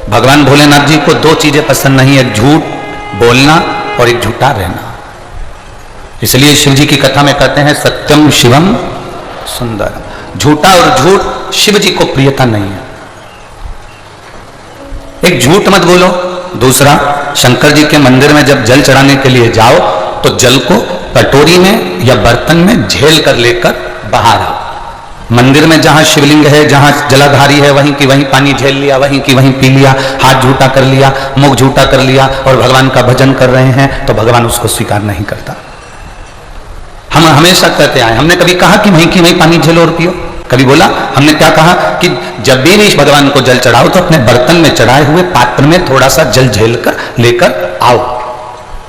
भगवान भोलेनाथ जी को दो चीजें पसंद नहीं, एक झूठ बोलना और एक झूठा रहना। इसलिए शिव जी की कथा में कहते हैं सत्यम शिवम सुंदरम। झूठा और झूठ शिव जी को प्रियता नहीं है। एक झूठ मत बोलो। दूसरा, शंकर जी के मंदिर में जब जल चढ़ाने के लिए जाओ तो जल को कटोरी में या बर्तन में झेल कर लेकर बाहर आओ। मंदिर में जहां शिवलिंग है, जहां जलाधारी है, वहीं की वहीं पानी झेल लिया, वहीं की वहीं पी लिया, हाथ झूठा कर लिया, मुख झूठा कर लिया और भगवान का भजन कर रहे हैं तो भगवान उसको स्वीकार नहीं करता। हम हमेशा कहते आए, हमने कभी कहा कि वहीं की वहीं पानी झेलो और पियो? कभी बोला? हमने क्या कहा कि जब भी भगवान को जल चढ़ाओ तो अपने बर्तन में चढ़ाए हुए पात्र में थोड़ा सा जल झेल कर लेकर आओ।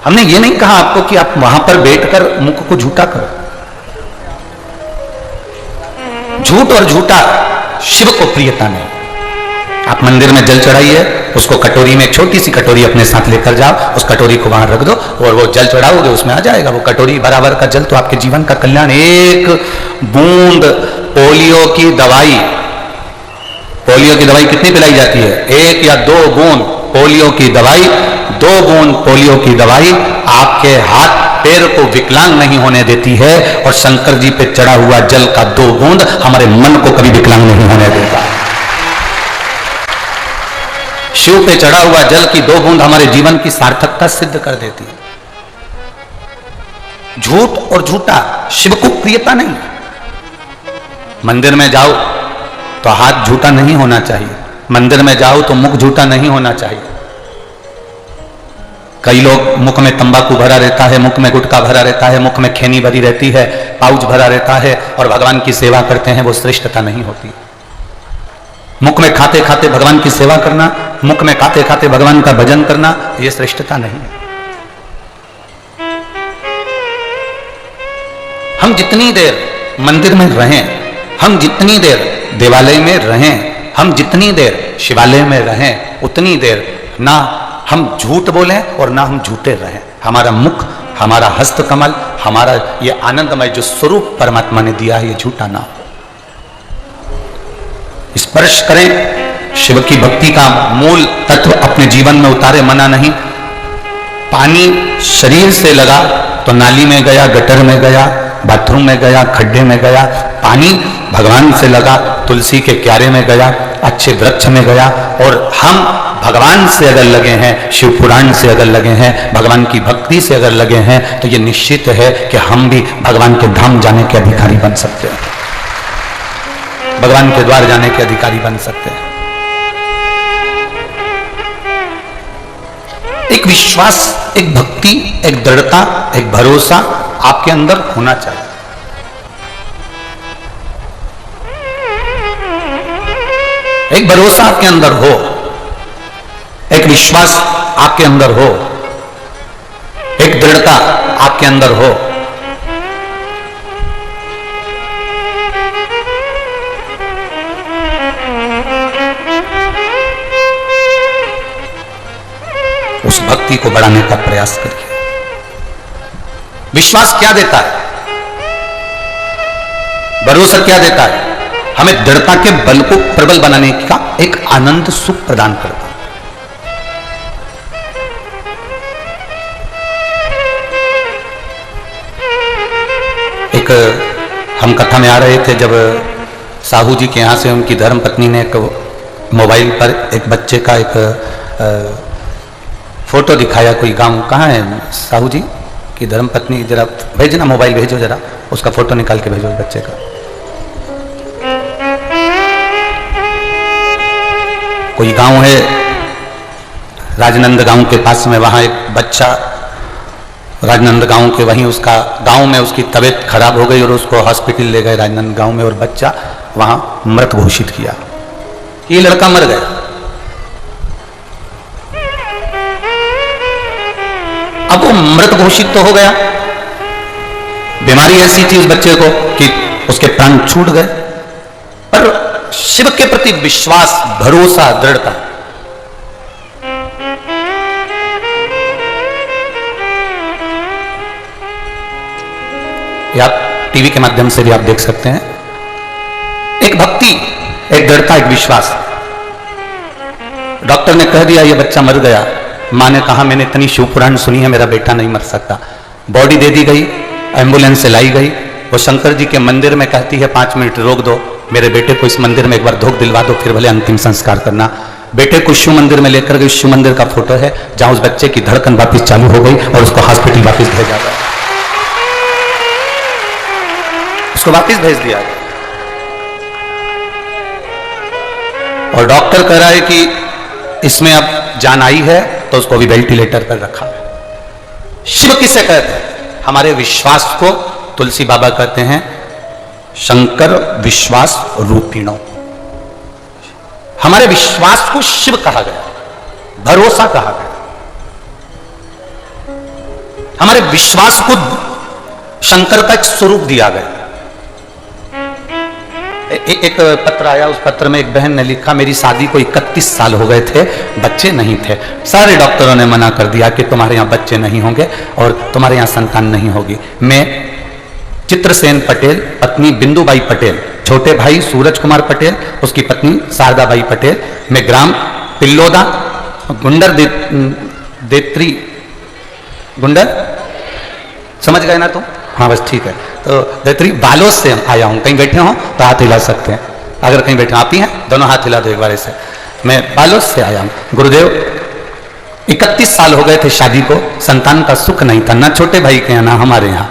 हमने ये नहीं कहा आपको कि आप वहां पर बैठकर मुख को झूठा करो। झूठ और झूठा शिव को प्रियता नहीं। आप मंदिर में जल चढ़ाइए, उसको कटोरी में, छोटी सी कटोरी अपने साथ लेकर जाओ, उस कटोरी को वहां रख दो और वो जल चढ़ाओगे उसमें आ जाएगा वो कटोरी बराबर का जल, तो आपके जीवन का कल्याण। एक बूंद पोलियो की दवाई, पोलियो की दवाई कितनी पिलाई जाती है? 1 या 2 बूंद पोलियो की दवाई, 2 बूंद पोलियो की दवाई आपके हाथ पैर को विकलांग नहीं होने देती है, और शंकर जी पे चढ़ा हुआ जल का 2 बूंद हमारे मन को कभी विकलांग नहीं होने देता। शिव पे चढ़ा हुआ जल की 2 बूंद हमारे जीवन की सार्थकता सिद्ध कर देती है। झूठ और झूठा शिव को प्रियता नहीं। मंदिर में जाओ तो हाथ झूठा नहीं होना चाहिए, मंदिर में जाओ तो मुख झूठा नहीं होना चाहिए। कई लोग मुख में तंबाकू भरा रहता है, मुख में गुटखा भरा रहता है, मुख में खैनी भरी रहती है, पाउच भरा रहता है और भगवान की सेवा करते हैं, वो श्रेष्ठता नहीं होती। मुख में खाते खाते भगवान की सेवा करना, मुख में खाते खाते भगवान का भजन करना, ये श्रेष्ठता नहीं है। हम जितनी देर मंदिर में रहें, हम जितनी देर देवालय में रहें, हम जितनी देर शिवालय में रहें, उतनी देर ना हम झूठ बोलें और ना हम झूठे रहें। हमारा मुख, हमारा हस्त कमल, हमारा ये आनंदमय जो स्वरूप परमात्मा ने दिया है, ये झूठा ना हो। स्पर्श करें, शिव की भक्ति का मूल तत्व अपने जीवन में उतारे, मना नहीं। पानी शरीर से लगा तो नाली में गया, गटर में गया, बाथरूम में गया, खड्डे में गया। पानी भगवान से लगा, तुलसी के क्यारे में गया, अच्छे वृक्ष में गया। और हम भगवान से अगर लगे हैं, शिव पुराण से अगर लगे हैं, भगवान की भक्ति से अगर लगे हैं, तो ये निश्चित है कि हम भी भगवान के धाम जाने के अधिकारी बन सकते हैं, भगवान के द्वार जाने के अधिकारी बन सकते हैं। एक विश्वास, एक भक्ति, एक दृढ़ता, एक भरोसा आपके अंदर होना चाहिए। एक भरोसा आपके अंदर हो, एक विश्वास आपके अंदर हो, एक दृढ़ता आपके अंदर हो। उस भक्ति को बढ़ाने का प्रयास करिए। विश्वास क्या देता है? भरोसा क्या देता है? हमें दृढ़ता के बल को प्रबल बनाने का एक आनंद सुख प्रदान करता है। एक हम कथा में आ रहे थे, जब साहू जी के यहां से उनकी धर्म पत्नी ने एक मोबाइल पर एक बच्चे का एक फोटो दिखाया। कोई गांव, कहाँ है साहू जी की धर्म पत्नी? जरा भेजना, मोबाइल भेजो, जरा उसका फोटो निकाल के भेजो बच्चे का। कोई गांव है राजनंद गांव के पास में, वहां एक बच्चा, राजनंद गांव के, वहीं उसका गांव में उसकी तबीयत खराब हो गई और उसको हॉस्पिटल ले गए राजनंद गांव में, और बच्चा वहां मृत घोषित किया। ये लड़का मर गया। अब वो मृत घोषित तो हो गया, बीमारी ऐसी थी उस बच्चे को कि उसके प्राण छूट गए, पर शिव के प्रति विश्वास, भरोसा, दृढ़ता, ये आप टीवी के माध्यम से भी आप देख सकते हैं। एक भक्ति, एक दृढ़ता, एक विश्वास। डॉक्टर ने कह दिया ये बच्चा मर गया। माँ ने कहा मैंने इतनी शिव पुराण सुनी है, मेरा बेटा नहीं मर सकता। बॉडी दे दी गई, एम्बुलेंस से लाई गई। वो शंकर जी के मंदिर में कहती है 5 मिनट रोक दो, मेरे बेटे को इस मंदिर में एक बार धोख दिलवा दो, फिर भले अंतिम संस्कार करना। बेटे को शिव मंदिर में लेकर गई। शिव मंदिर का फोटो है जहां उस बच्चे की धड़कन वापस चालू हो गई और उसको हॉस्पिटल वापस भेजा गया, उसको वापस भेज दिया गया। और डॉक्टर कह रहा है कि इसमें अब जान आई है, तो उसको भी वेंटिलेटर पर रखा है। शिव किसे कहते हैं? हमारे विश्वास को तुलसी बाबा कहते हैं शंकर विश्वास रूपिणो। हमारे विश्वास को शिव कहा गया, भरोसा कहा गया। हमारे विश्वास को शंकर का एक स्वरूप दिया गया। एक पत्र आया, उस पत्र में एक बहन ने लिखा मेरी शादी को 31 साल हो गए थे, बच्चे नहीं थे। सारे डॉक्टरों ने मना कर दिया कि तुम्हारे यहाँ बच्चे नहीं होंगे और तुम्हारे यहाँ संतान नहीं होगी। मैं चित्रसेन पटेल, पत्नी बिंदुबाई पटेल, छोटे भाई सूरज कुमार पटेल, उसकी पत्नी शारदाबाई पटेल, मैं ग्राम पिल्लोदा गुंडर देत्री गुंडर समझ गए ना तुम? हाँ बस ठीक है। तो देत्री बालोद से आया हूँ। कहीं बैठे हो तो हाथ हिला सकते हैं, अगर कहीं बैठे आप ही हैं दोनों हाथ हिला दो एक बार ऐसे। मैं बालोद से आया हूँ। गुरुदेव 31 साल हो गए थे शादी को, संतान का सुख नहीं था, ना छोटे भाई के यहाँ ना हमारे यहाँ।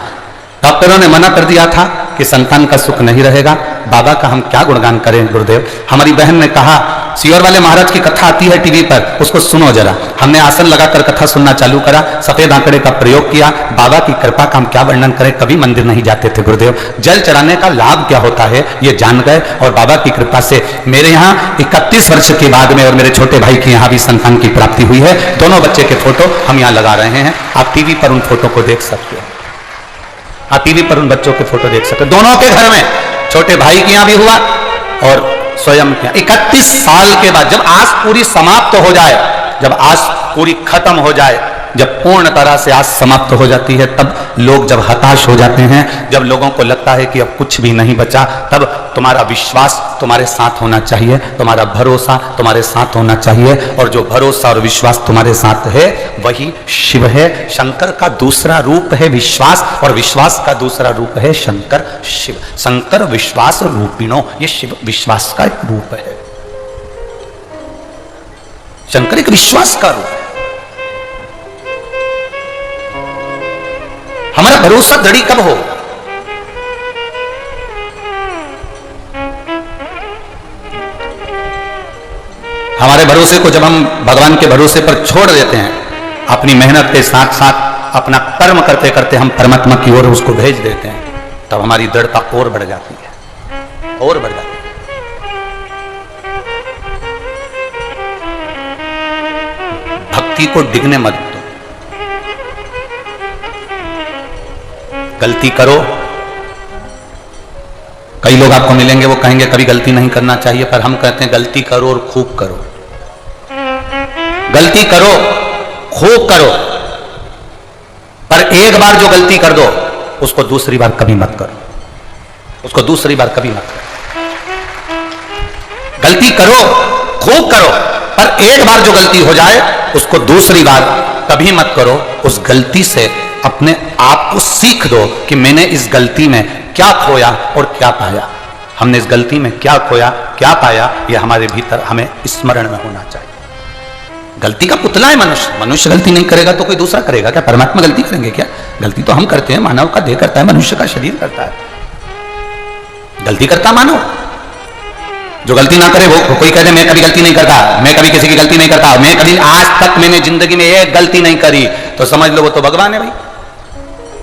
डॉक्टरों ने मना कर दिया था कि संतान का सुख नहीं रहेगा। बाबा का हम क्या गुणगान करें गुरुदेव। हमारी बहन ने कहा सियोर वाले महाराज की कथा आती है टीवी पर, उसको सुनो जरा। हमने आसन लगाकर कथा सुनना चालू करा, सफेद आंकड़े का प्रयोग किया। बाबा की कृपा का हम क्या वर्णन करें, कभी मंदिर नहीं जाते थे गुरुदेव। जल चढ़ाने का लाभ क्या होता है ये जान गए, और बाबा की कृपा से मेरे यहाँ 31 वर्ष के बाद में और मेरे छोटे भाई के यहाँ भी संतान की प्राप्ति हुई है। दोनों बच्चे के फोटो हम यहाँ लगा रहे हैं, आप टीवी पर उन फोटो को देख सकते हो। आप टीवी पर उन बच्चों के फोटो देख सकते हो। दोनों के घर में, छोटे भाई के यहाँ भी हुआ और स्वयं के यहाँ। 31 साल के बाद जब आस पूरी समाप्त हो जाए, जब आस पूरी खत्म हो जाए, जब पूर्ण तरह से आस समाप्त हो जाती है, तब लोग जब हताश हो जाते हैं, जब लोगों को लगता है कि अब कुछ भी नहीं बचा, तब तुम्हारा विश्वास तुम्हारे साथ होना चाहिए, तुम्हारा भरोसा तुम्हारे साथ होना चाहिए। और जो भरोसा और विश्वास तुम्हारे साथ है वही शिव है। शंकर का दूसरा रूप है विश्वास, और विश्वास का दूसरा रूप है शंकर शिव। शंकर विश्वास रूपिणो, ये शिव विश्वास का एक रूप है। शंकर एक विश्वास का रूप है। हमारा भरोसा दृढ़ कब हो? हमारे भरोसे को जब हम भगवान के भरोसे पर छोड़ देते हैं, अपनी मेहनत के साथ साथ अपना कर्म करते करते हम परमात्मा की ओर उसको भेज देते हैं, तब हमारी दृढ़ता और बढ़ जाती है, और बढ़ जाती है। भक्ति को डिगने मत दो। गलती करो, कई लोग आपको मिलेंगे वो कहेंगे कभी गलती नहीं करना चाहिए, पर हम कहते हैं गलती करो और खूब करो। गलती करो, खूब करो, पर एक बार जो गलती कर दो उसको दूसरी बार कभी मत करो, उसको दूसरी बार कभी मत करो। गलती करो, खूब करो, पर एक बार जो गलती हो जाए उसको दूसरी बार कभी मत करो। उस गलती से अपने आप को सीख दो कि मैंने इस गलती में क्या खोया और क्या पाया। हमने इस गलती में क्या खोया क्या पाया, यह हमारे भीतर हमें स्मरण में होना चाहिए। गलती का पुतला है मनुष्य। मनुष्य गलती नहीं करेगा तो कोई दूसरा करेगा क्या? परमात्मा गलती करेंगे क्या? गलती तो हम करते हैं, मानव का देह करता है, मनुष्य का शरीर करता है। गलती करता मानव, जो गलती ना करे वो कोई कहे मैं कभी गलती नहीं करता, मैं कभी किसी की गलती नहीं करता, मैं कभी आज तक मैंने जिंदगी में एक गलती नहीं करी, तो समझ लो वो तो भगवान है भाई।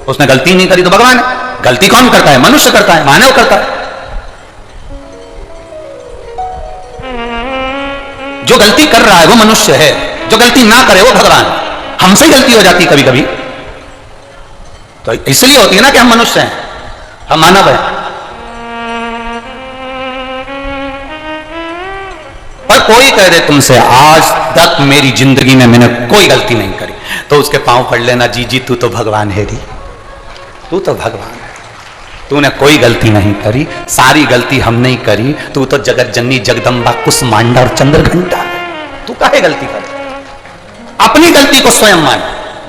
उसने गलती नहीं करी तो भगवान है। गलती कौन करता है? मनुष्य करता है, मानव करता है। जो गलती कर रहा है वो मनुष्य है, जो गलती ना करे वो भगवान है। हमसे गलती हो जाती कभी कभी, तो इसलिए होती है ना कि हम मनुष्य हैं, हम मानव हैं। पर कोई कह दे तुमसे आज तक मेरी जिंदगी में मैंने कोई गलती नहीं करी, तो उसके पांव पड़ लेना, जी जी तू तो भगवान है री, तू तो भगवान है, तूने कोई गलती नहीं करी, सारी गलती हमने ही करी। तू तो जगत जननी जगदम्बा कुसमांडा और चंद्रघंटा है, तू काहे गलती कर? अपनी गलती को स्वयं मान।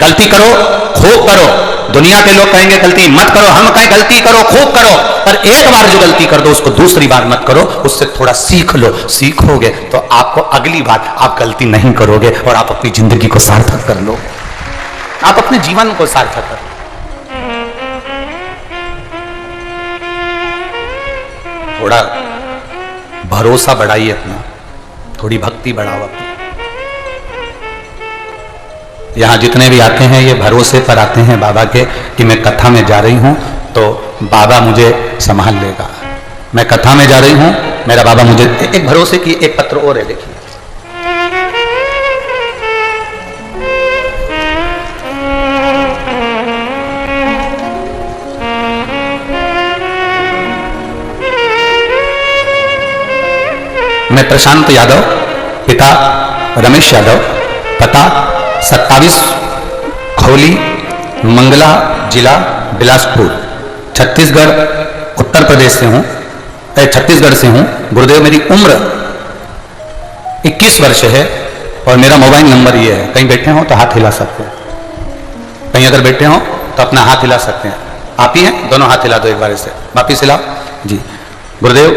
गलती करो, खूब करो। दुनिया के लोग कहेंगे गलती मत करो, हम कहें गलती करो, खूब करो, पर एक बार जो गलती कर दो उसको दूसरी बार मत करो। उससे थोड़ा सीख लो। सीखोगे तो आपको अगली बार आप गलती नहीं करोगे और आप अपनी जिंदगी को सार्थक कर लो, आप अपने जीवन को सार्थक कर लो। थोड़ा भरोसा बढ़ाइए अपना, थोड़ी भक्ति बढ़ाओ अपनी। यहां जितने भी आते हैं ये भरोसे पर आते हैं बाबा के कि मैं कथा में जा रही हूं तो बाबा मुझे संभाल लेगा। मैं कथा में जा रही हूं, मेरा बाबा मुझे, एक भरोसे की एक पत्र और है, देखिए। मैं प्रशांत यादव, पिता रमेश यादव, पता 27 खौली, मंगला, जिला बिलासपुर, छत्तीसगढ़, उत्तर प्रदेश से हूं, छत्तीसगढ़ से हूं। गुरुदेव, मेरी उम्र 21 वर्ष है और मेरा मोबाइल नंबर ये है। कहीं बैठे हो तो हाथ हिला सकते हैं, कहीं अगर बैठे हो तो अपना हाथ हिला सकते हैं। आप ही हैं, दोनों हाथ हिला दो एक बार से, वापिस हिलाओ जी। गुरुदेव,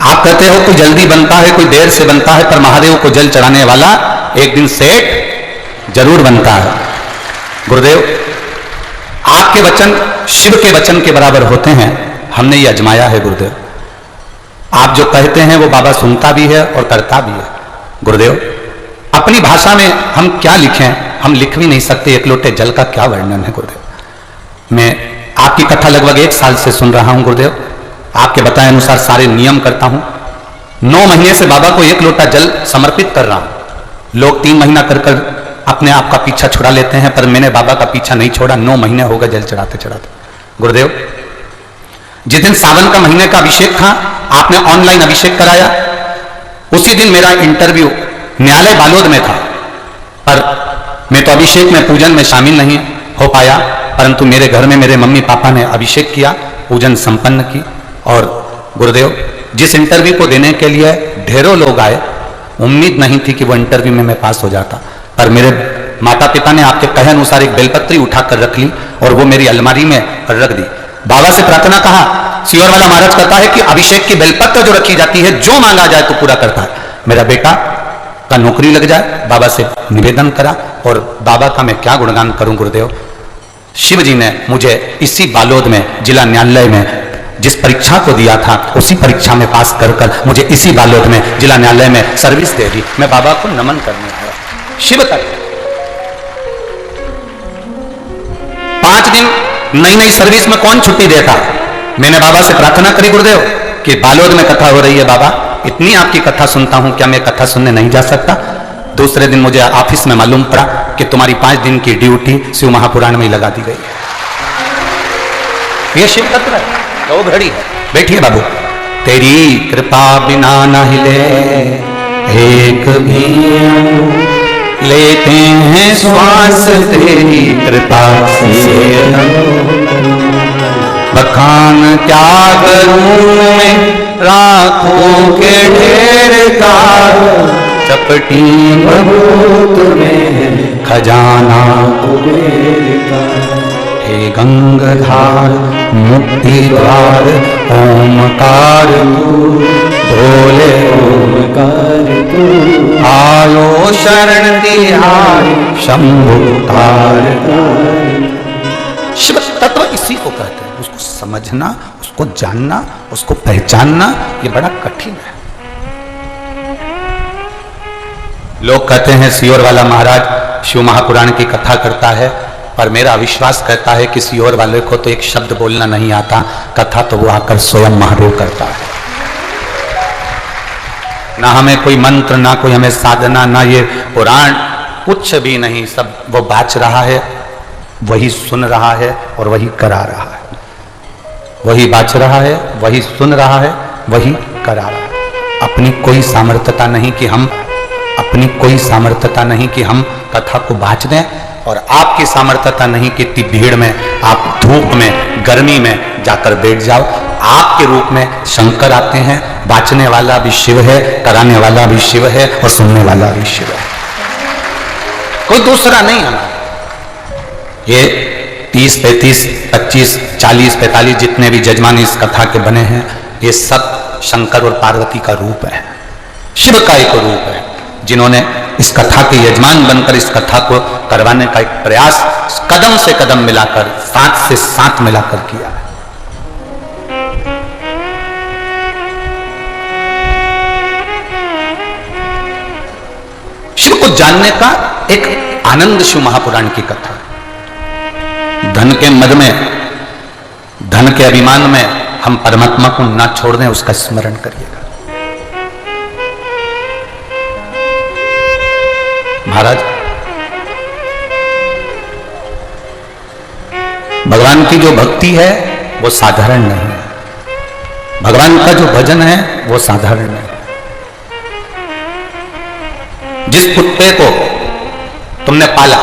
आप कहते हो कोई जल्दी बनता है, कोई देर से बनता है, पर महादेव को जल चढ़ाने वाला एक दिन सेठ जरूर बनता है। गुरुदेव, आपके वचन शिव के वचन के बराबर होते हैं, हमने ये अजमाया है। गुरुदेव, आप जो कहते हैं वो बाबा सुनता भी है और करता भी है। गुरुदेव, अपनी भाषा में हम क्या लिखें, हम लिख भी नहीं सकते। एक लोटे जल का क्या वर्णन है गुरुदेव। मैं आपकी कथा लगभग 1 साल से सुन रहा हूं गुरुदेव, आपके बताए अनुसार सारे नियम करता हूं। 9 महीने से बाबा को 1 लोटा जल समर्पित कर रहा हूं। लोग 3 महीना कर कर अपने आप का पीछा छुड़ा लेते हैं, पर मैंने बाबा का पीछा नहीं छोड़ा। 9 महीने हो गए जल चढ़ाते चढ़ाते। गुरुदेव, जिस दिन सावन का महीने का अभिषेक था, आपने ऑनलाइन अभिषेक कराया, उसी दिन मेरा इंटरव्यू न्यायालय बालोद में था, पर मैं तो अभिषेक में पूजन में शामिल नहीं हो पाया, परंतु मेरे घर में मेरे मम्मी पापा ने अभिषेक किया, पूजन संपन्न की। और गुरुदेव, जिस इंटरव्यू को देने के लिए ढेरों लोग आए, उम्मीद नहीं थी कि वो इंटरव्यू में मैं पास हो जाता, पर मेरे माता पिता ने आपके कहे अनुसार एक बेलपत्री उठाकर रख ली और वो मेरी अलमारी में रख दी। बाबा से प्रार्थना कहा, सियोर वाला महाराज कहता है कि अभिषेक की बेलपत्र जो रखी जाती है, जो मांगा जाए तो पूरा करता है। मेरा बेटा का नौकरी लग जाए, बाबा से निवेदन करा। और बाबा का मैं क्या गुणगान करूं गुरुदेव। शिव जी ने मुझे इसी बालोद में जिला न्यायालय में जिस परीक्षा को दिया था, उसी परीक्षा में पास कर कर मुझे इसी बालोद में जिला न्यायालय में सर्विस दे दी। मैं बाबा को नमन करने आया। शिव तक 5 दिन नई नई सर्विस में कौन छुट्टी देता। मैंने बाबा से प्रार्थना करी गुरुदेव कि बालोद में कथा हो रही है, बाबा इतनी आपकी कथा सुनता हूं, क्या मैं कथा सुनने नहीं जा सकता। दूसरे दिन मुझे ऑफिस में मालूम पड़ा कि तुम्हारी 5 दिन की ड्यूटी शिव महापुराण में ही लगा दी गई। यह शिव तत्व है, तो घड़ी है। बैठिए बाबू। तेरी कृपा बिना न हिले एक भी, लेते हैं श्वास तेरी कृपा से। बखान क्या करूं मैं राखों के ढेर का, चपटी बहुत में खजाना कुबेर का। हे गंगाधार मुक्ति द्वार ओमकार तू, भोले ओमकार तू। आयो शरण तिहारी शंभुकार। शिव तत्व इसी को कहते हैं। उसको समझना, उसको जानना, उसको पहचानना, ये बड़ा कठिन है। लोग कहते हैं सियोर वाला महाराज शिव महापुराण की कथा करता है, पर मेरा विश्वास कहता है कि सियोर वाले को तो एक शब्द बोलना नहीं आता, कथा तो वो आकर स्वयं महादेव करता है। ना हमें कोई मंत्र, ना कोई हमें साधना, ना ये पुराण, कुछ भी नहीं। सब वो बाच रहा है, वही सुन रहा है और वही करा रहा है। वही बाच रहा है, वही सुन रहा है, वही करा रहा है। अपनी कोई सामर्थ्यता नहीं कि हम अपनी कोई सामर्थ्यता नहीं कि हम कथा को बाच दें, और आपकी सामर्थ्यता नहीं कि इतनी भीड़ में आप धूप में गर्मी में जाकर बैठ जाओ। आप के रूप में शंकर आते हैं। बांचने वाला भी शिव है, कराने वाला भी शिव है और सुनने वाला भी शिव है, कोई दूसरा नहीं हमारा। ये 30, 35, 25, 40, 45 जितने भी जजमान इस कथा के बने हैं, ये सब शंकर और पार्वती का रूप है, शिव का एक रूप है, जिन्होंने इस कथा के यजमान बनकर इस कथा को करवाने का एक प्रयास कदम से कदम मिलाकर, साथ से साथ मिलाकर किया है। शिव को जानने का एक आनंद शिव महापुराण की कथा। धन के मद में, धन के अभिमान में हम परमात्मा को ना छोड़ दें, उसका स्मरण करिएगा। महाराज, भगवान की जो भक्ति है वो साधारण नहीं है, भगवान का जो भजन है वो साधारण नहीं है। जिस कुत्ते को तुमने पाला,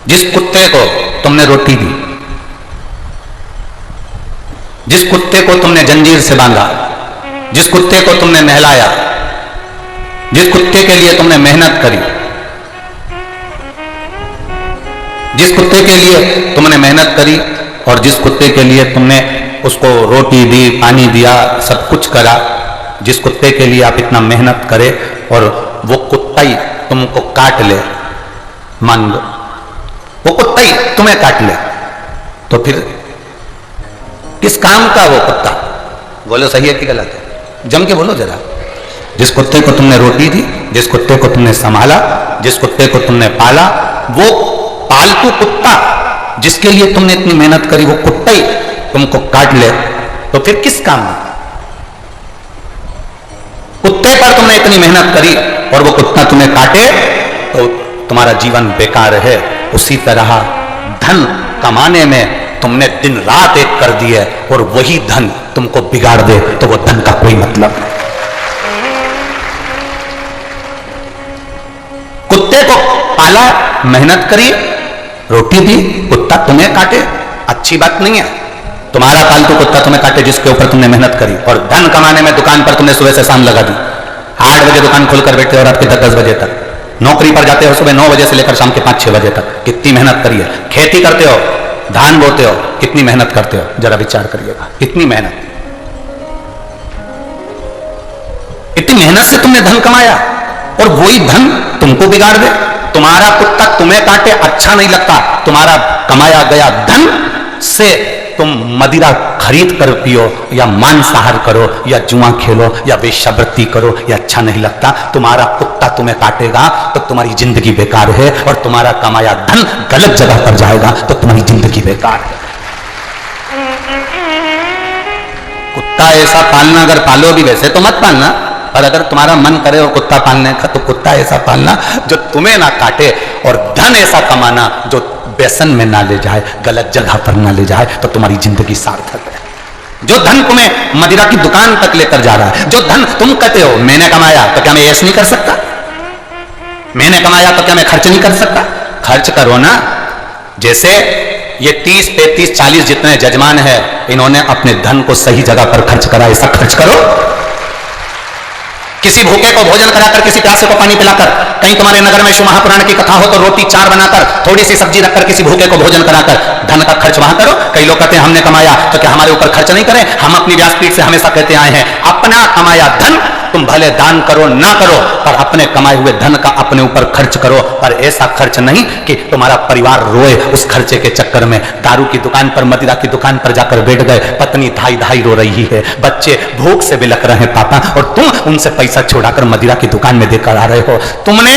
जिस कुत्ते को तुमने रोटी दी, जिस कुत्ते को तुमने जंजीर से बांधा, जिस कुत्ते को तुमने नहलाया, जिस कुत्ते के लिए तुमने मेहनत करी, जिस कुत्ते के लिए तुमने मेहनत करी और जिस कुत्ते के लिए तुमने उसको रोटी दी, पानी दिया, सब कुछ करा, जिस कुत्ते के लिए आप इतना मेहनत करे और वो कुत्ता ही तुमको काट ले, मान लो वो कुत्ता ही तुम्हें काट ले, तो फिर किस काम का वो कुत्ता? बोलो सही है कि गलत है? जम के बोलो जरा। जिस कुत्ते को तुमने रोटी दी, जिस कुत्ते को तुमने संभाला, जिस कुत्ते को तुमने पाला, वो पालतू कुत्ता जिसके लिए तुमने इतनी मेहनत करी, वो कुत्ता ही तुमको काट ले, तो फिर किस काम में? कुत्ते पर तुमने इतनी मेहनत करी और वो कुत्ता तुम्हें काटे तो तुम्हारा जीवन बेकार है। उसी तरह धन कमाने में तुमने दिन रात एक कर दी है और वही धन तुमको बिगाड़ दे तो वो धन का कोई मतलब नहीं। कुत्ते को पाला, मेहनत करी, रोटी दी, कुत्ता तुम्हें काटे, अच्छी बात नहीं है। तुम्हारा पालतू कुत्ता तुम्हें काटे जिसके ऊपर तुमने मेहनत करी। और धन कमाने में दुकान पर तुमने सुबह से शाम लगा दी, 8 बजे दुकान खोलकर बैठते हो रात के 10 बजे तक, नौकरी पर जाते हो सुबह 9 बजे से लेकर शाम के 5-6 बजे तक, कितनी मेहनत करी है। खेती करते हो, धान बोते हो, कितनी मेहनत करते हो, जरा विचार करिएगा, कितनी मेहनत। इतनी मेहनत से तुमने धन कमाया और वही धन तुमको बिगाड़ दे। तुम्हारा कुत्ता तुम्हें काटे, अच्छा नहीं लगता। तुम्हारा कमाया गया धन से तुम मदिरा खरीद कर पियो या मांसाहार करो या जुआ खेलो या वेश्यावृत्ति करो, या अच्छा नहीं लगता। तुम्हारा कुत्ता तुम्हें काटेगा तो तुम्हारी जिंदगी बेकार है, और तुम्हारा कमाया धन गलत जगह पर जाएगा तो तुम्हारी जिंदगी बेकार है। कुत्ता ऐसा पालना, अगर पालो भी वैसे तो मत पालना, और अगर तुम्हारा मन करे और कुत्ता पालने का तो कुत्ता ऐसा पालना जो तुम्हें ना काटे, और धन ऐसा कमाना जो व्यसन में ना ले जाए, गलत जगह पर ना ले जाए, तो तुम्हारी जिंदगी सार्थक है। जो धन तुम्हें मदिरा की दुकान तक लेकर जा रहा है, जो धन तुम कहते हो मैंने कमाया, तो क्या मैं ऐश नहीं कर सकता? मैंने कमाया तो क्या मैं खर्च नहीं कर सकता? खर्च करो ना। जैसे ये 30, 35, 40 जितने जजमान है, इन्होंने अपने धन को सही जगह पर खर्च करा, ऐसा खर्च करो। किसी भूखे को भोजन कराकर, किसी प्यासे को पानी पिलाकर, कहीं तुम्हारे नगर में शिव महापुराण की कथा हो तो रोटी 4 बनाकर, थोड़ी सी सब्जी रखकर किसी भूखे को भोजन कराकर धन का खर्च वहां करो। कई लोग कहते हैं हमने कमाया तो क्या हमारे ऊपर खर्च नहीं करें? हम अपनी व्यासपीठ से हमेशा कहते आए हैं, अपना कमाया धन तुम भले दान करो ना करो, पर अपने कमाए हुए धन का अपने ऊपर खर्च करो। पर ऐसा खर्च नहीं कि तुम्हारा परिवार रोए उस खर्चे के चक्कर में। दारू की दुकान पर, मदिरा की दुकान पर जाकर बैठ गए, पत्नी धाई धाई रो रही है, बच्चे भूख से बिलख रहे हैं पापा, और तुम उनसे पैसा छुड़ाकर मदिरा की दुकान में देकर आ रहे हो। तुमने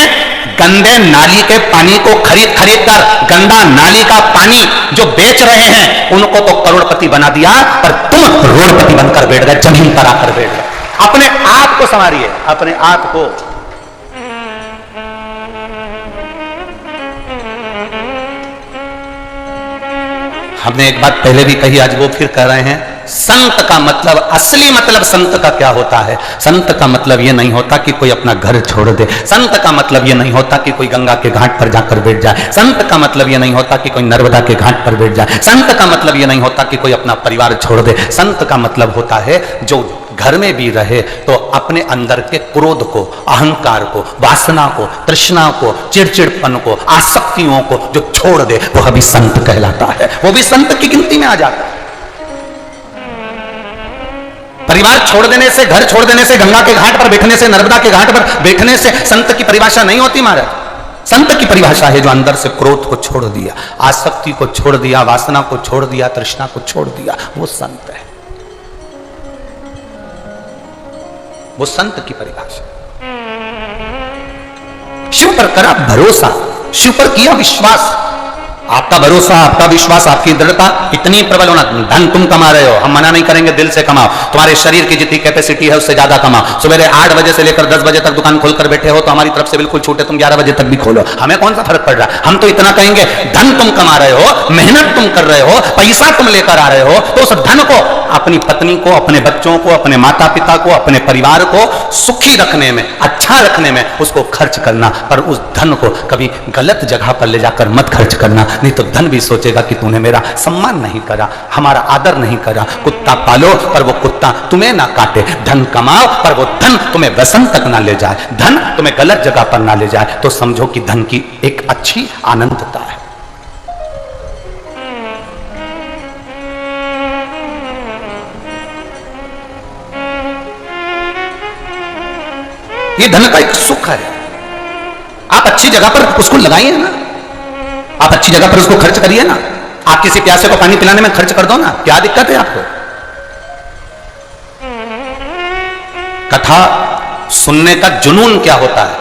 गंदे नाली के पानी को खरीद खरीद कर, गंदा नाली का पानी जो बेच रहे हैं उनको तो करोड़पति बना दिया, पर तुम रोडपति बनकर बैठ गए, जमीन पर आकर बैठ गए। अपने आप को संवारिए, अपने आप को। हमने एक बात पहले भी कही, आज वो फिर कह रहे हैं, संत का मतलब, असली मतलब संत का क्या होता है? संत का मतलब ये नहीं होता कि कोई अपना घर छोड़ दे। संत का मतलब ये नहीं होता कि कोई गंगा के घाट पर जाकर बैठ जाए। संत का मतलब ये नहीं होता कि कोई नर्मदा के घाट पर बैठ जाए। संत का मतलब ये नहीं होता कि कोई अपना परिवार छोड़ दे। संत का मतलब होता है जो घर में भी रहे तो अपने अंदर के क्रोध को, अहंकार को, वासना को, तृष्णा को, चिड़चिड़पन को, आसक्तियों को जो छोड़ दे, वो अभी संत कहलाता है। वो भी संत की गिनती में आ जाता है। परिवार छोड़ देने से, घर छोड़ देने से, गंगा के घाट पर बैठने से, नर्मदा के घाट पर बैठने से संत की परिभाषा नहीं होती महाराज। संत की परिभाषा है जो अंदर से क्रोध को छोड़ दिया, आसक्ति को छोड़ दिया, वासना को छोड़ दिया, तृष्णा को छोड़ दिया, वो संत है। वो संत की परिभाषा। शिव पर करा भरोसा, शिव पर किया विश्वास। आपका भरोसा, आपका विश्वास, आपकी दृढ़ता इतनी प्रबल होना। धन तुम कमा रहे हो, हम मना नहीं करेंगे, दिल से कमाओ। तुम्हारे शरीर की जितनी कैपेसिटी है उससे ज्यादा कमाओ। सवेरे 8 बजे से लेकर 10 बजे तक दुकान खोलकर बैठे हो तो हमारी तरफ से बिल्कुल छूट है, तुम 11 बजे तक भी खोलो, हमें कौन सा फर्क पड़ रहा है। हम तो इतना कहेंगे, धन तुम कमा रहे हो, मेहनत तुम कर रहे हो, पैसा तुम लेकर आ रहे हो, तो उस धन को अपनी पत्नी को, अपने बच्चों को, अपने माता पिता को, अपने परिवार को सुखी रखने में, अच्छा रखने में उसको खर्च करना। पर उस धन को कभी गलत जगह पर ले जाकर मत खर्च करना, नहीं तो धन भी सोचेगा कि तूने मेरा सम्मान नहीं करा, हमारा आदर नहीं करा। कुत्ता पालो पर वो कुत्ता तुम्हें ना काटे, धन कमाओ पर वो धन तुम्हें व्यसन तक ना ले जाए, धन तुम्हें गलत जगह पर ना ले जाए, तो समझो कि धन की एक अच्छी आनंदता है। ये धन का एक सुख है। आप अच्छी जगह पर उसको लगाइए ना, आप अच्छी जगह पर उसको खर्च करिए ना। आप किसी प्यासे को पानी पिलाने में खर्च कर दो ना, क्या दिक्कत है आपको? कथा सुनने का जुनून क्या होता है?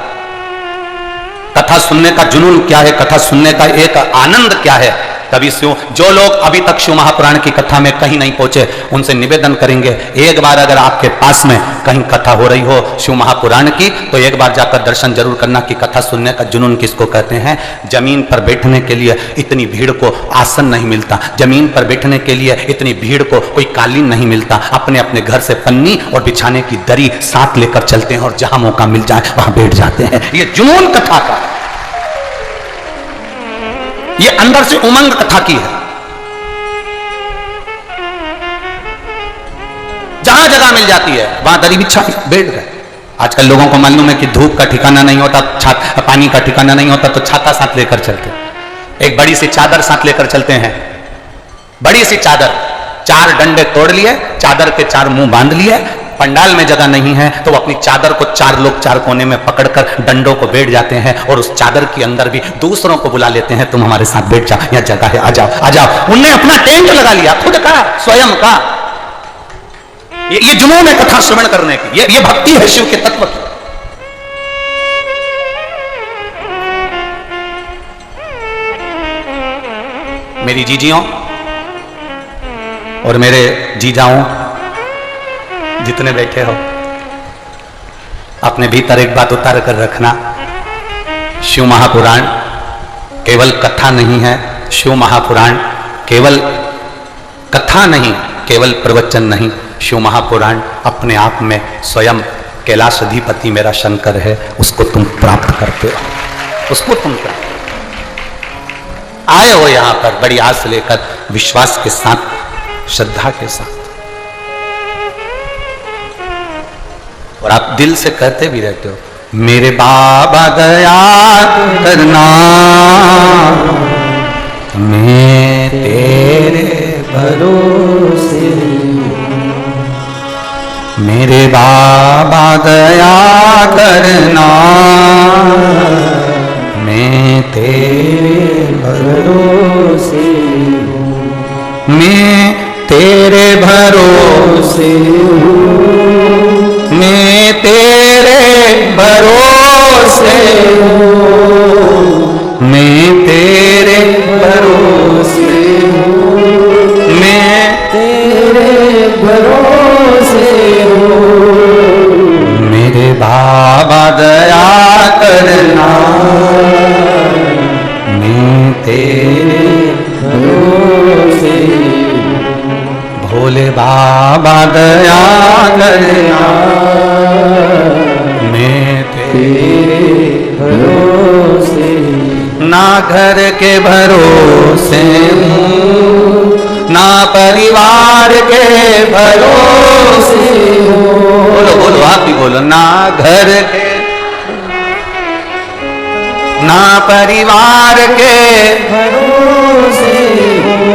कथा सुनने का जुनून क्या है? कथा सुनने का एक आनंद क्या है? कभी जो लोग अभी तक शिव महापुराण की कथा में कहीं नहीं पहुंचे, उनसे निवेदन करेंगे, एक बार अगर आपके पास में कहीं कथा हो रही हो शिव महापुराण की, तो एक बार जाकर दर्शन जरूर करना कि कथा सुनने का जुनून किसको कहते हैं। जमीन पर बैठने के लिए इतनी भीड़ को आसन नहीं मिलता, जमीन पर बैठने के लिए इतनी भीड़ को कोई कालीन नहीं मिलता। अपने अपने घर से पन्नी और बिछाने की दरी साथ लेकर चलते हैं और जहां मौका मिल जाए वहां बैठ जाते हैं। ये जुनून कथा का, ये अंदर से उमंग कथा की है। जहां जगह मिल जाती है वहां दरी बिछा बैठ गए। आजकल लोगों को मालूम है कि धूप का ठिकाना नहीं होता, पानी का ठिकाना नहीं होता, तो छाता साथ लेकर चलते, एक बड़ी सी चादर साथ लेकर चलते हैं। बड़ी सी चादर, 4 डंडे तोड़ लिए, चादर के 4 मुंह बांध लिए। पंडाल में जगह नहीं है तो वो अपनी चादर को 4 लोग 4 कोने में पकड़कर डंडों को बैठ जाते हैं और उस चादर के अंदर भी दूसरों को बुला लेते हैं, तुम हमारे साथ बैठ जाओ, यहाँ जगह है, आ जाओ आ जाओ। उनने अपना टेंट लगा लिया, खुद का, स्वयं का। ये जुनून है कथा श्रवण करने की, ये भक्ति है शिव के तत्व की। मेरी जीजियों और मेरे जीजाओं जितने बैठे हो, अपने भीतर एक बात उतार कर रखना, शिव महापुराण केवल कथा नहीं है। शिव महापुराण केवल कथा नहीं, केवल प्रवचन नहीं। शिव महापुराण अपने आप में स्वयं कैलाश अधिपति मेरा शंकर है, उसको तुम प्राप्त करते हो, उसको तुम प्राप्त आए हो यहां पर बड़ी आस लेकर, विश्वास के साथ, श्रद्धा के साथ, और आप दिल से कहते भी रहते हो, मेरे बाबा दया करना, मैं तेरे भरोसे, मेरे बाबा दया करना, मैं तेरे भरोसे, मैं तेरे भरोसे, मैं तेरे भरोसे, मैं तेरे भरोसे, मैं तेरे भरोसे, मेरे बाबा दया करना, मैं तेरे भरोसे, भोले बाबा करना, मैं तेरे भरोसे, ना घर के भरोसे हूँ, ना परिवार के भरोसे हूँ। बोलो बोलो, आप भी बोलो। ना घर के, ना परिवार के भरोसे हूँ,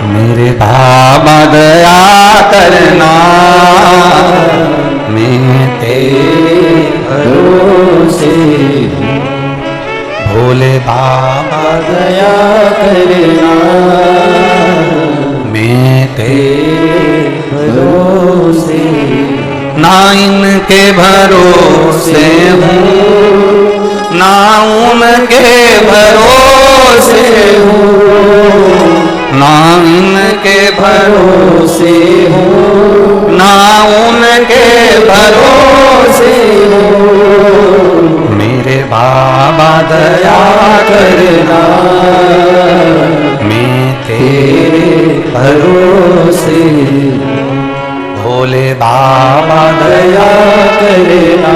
मेरे बाबा दया करना, मैं तेरे भरोसे हूँ। भोले बाबा दया करना, मैं तेरे भरोसे, ना इनके भरोसे हूँ, ना उनके भरोसे हूँ, ना इनके भरोसे हूँ, ना उनके भरोसे हूँ, मेरे बाबा दया करना, मैं तेरे भरोसे, भोले बाबा दया करना,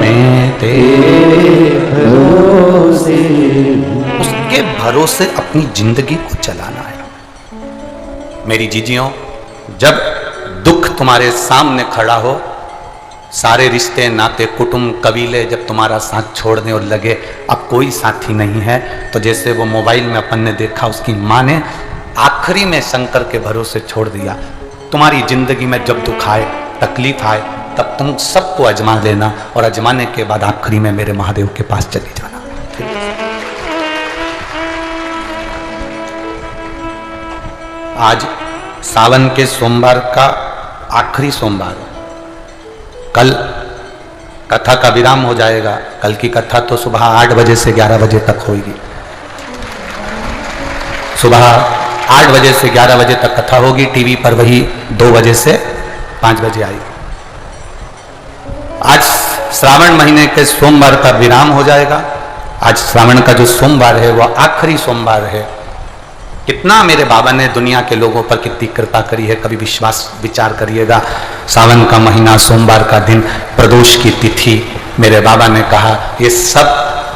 मैं तेरे भरोसे। उसके भरोसे अपनी जिंदगी को चलाना है। मेरी जीजियों, जब दुख तुम्हारे सामने खड़ा हो, सारे रिश्ते नाते कुटुंब कबीले जब तुम्हारा साथ छोड़ने और लगे अब कोई साथी नहीं है, तो जैसे वो मोबाइल में अपन ने देखा, उसकी माँ ने आखिरी में शंकर के भरोसे छोड़ दिया। तुम्हारी जिंदगी में जब दुख आए, तकलीफ आए, तब तुम सबको अजमा लेना, और अजमाने के बाद आखिरी में मेरे महादेव के पास चले जाना। आज सावन के सोमवार का आखिरी सोमवार, कल कथा का विराम हो जाएगा। कल की कथा तो सुबह 8 बजे से 11 बजे तक होगी। सुबह 8 बजे से 11 बजे तक कथा होगी। टीवी पर वही 2 बजे से 5 बजे आएगी। आज श्रावण महीने के सोमवार का विराम हो जाएगा। आज श्रावण का जो सोमवार है वह आखिरी सोमवार है। कितना मेरे बाबा ने दुनिया के लोगों पर कितनी कृपा करी है, कभी विचार करिएगा। सावन का महीना, सोमवार का दिन, प्रदोष की तिथि, मेरे बाबा ने कहा ये सब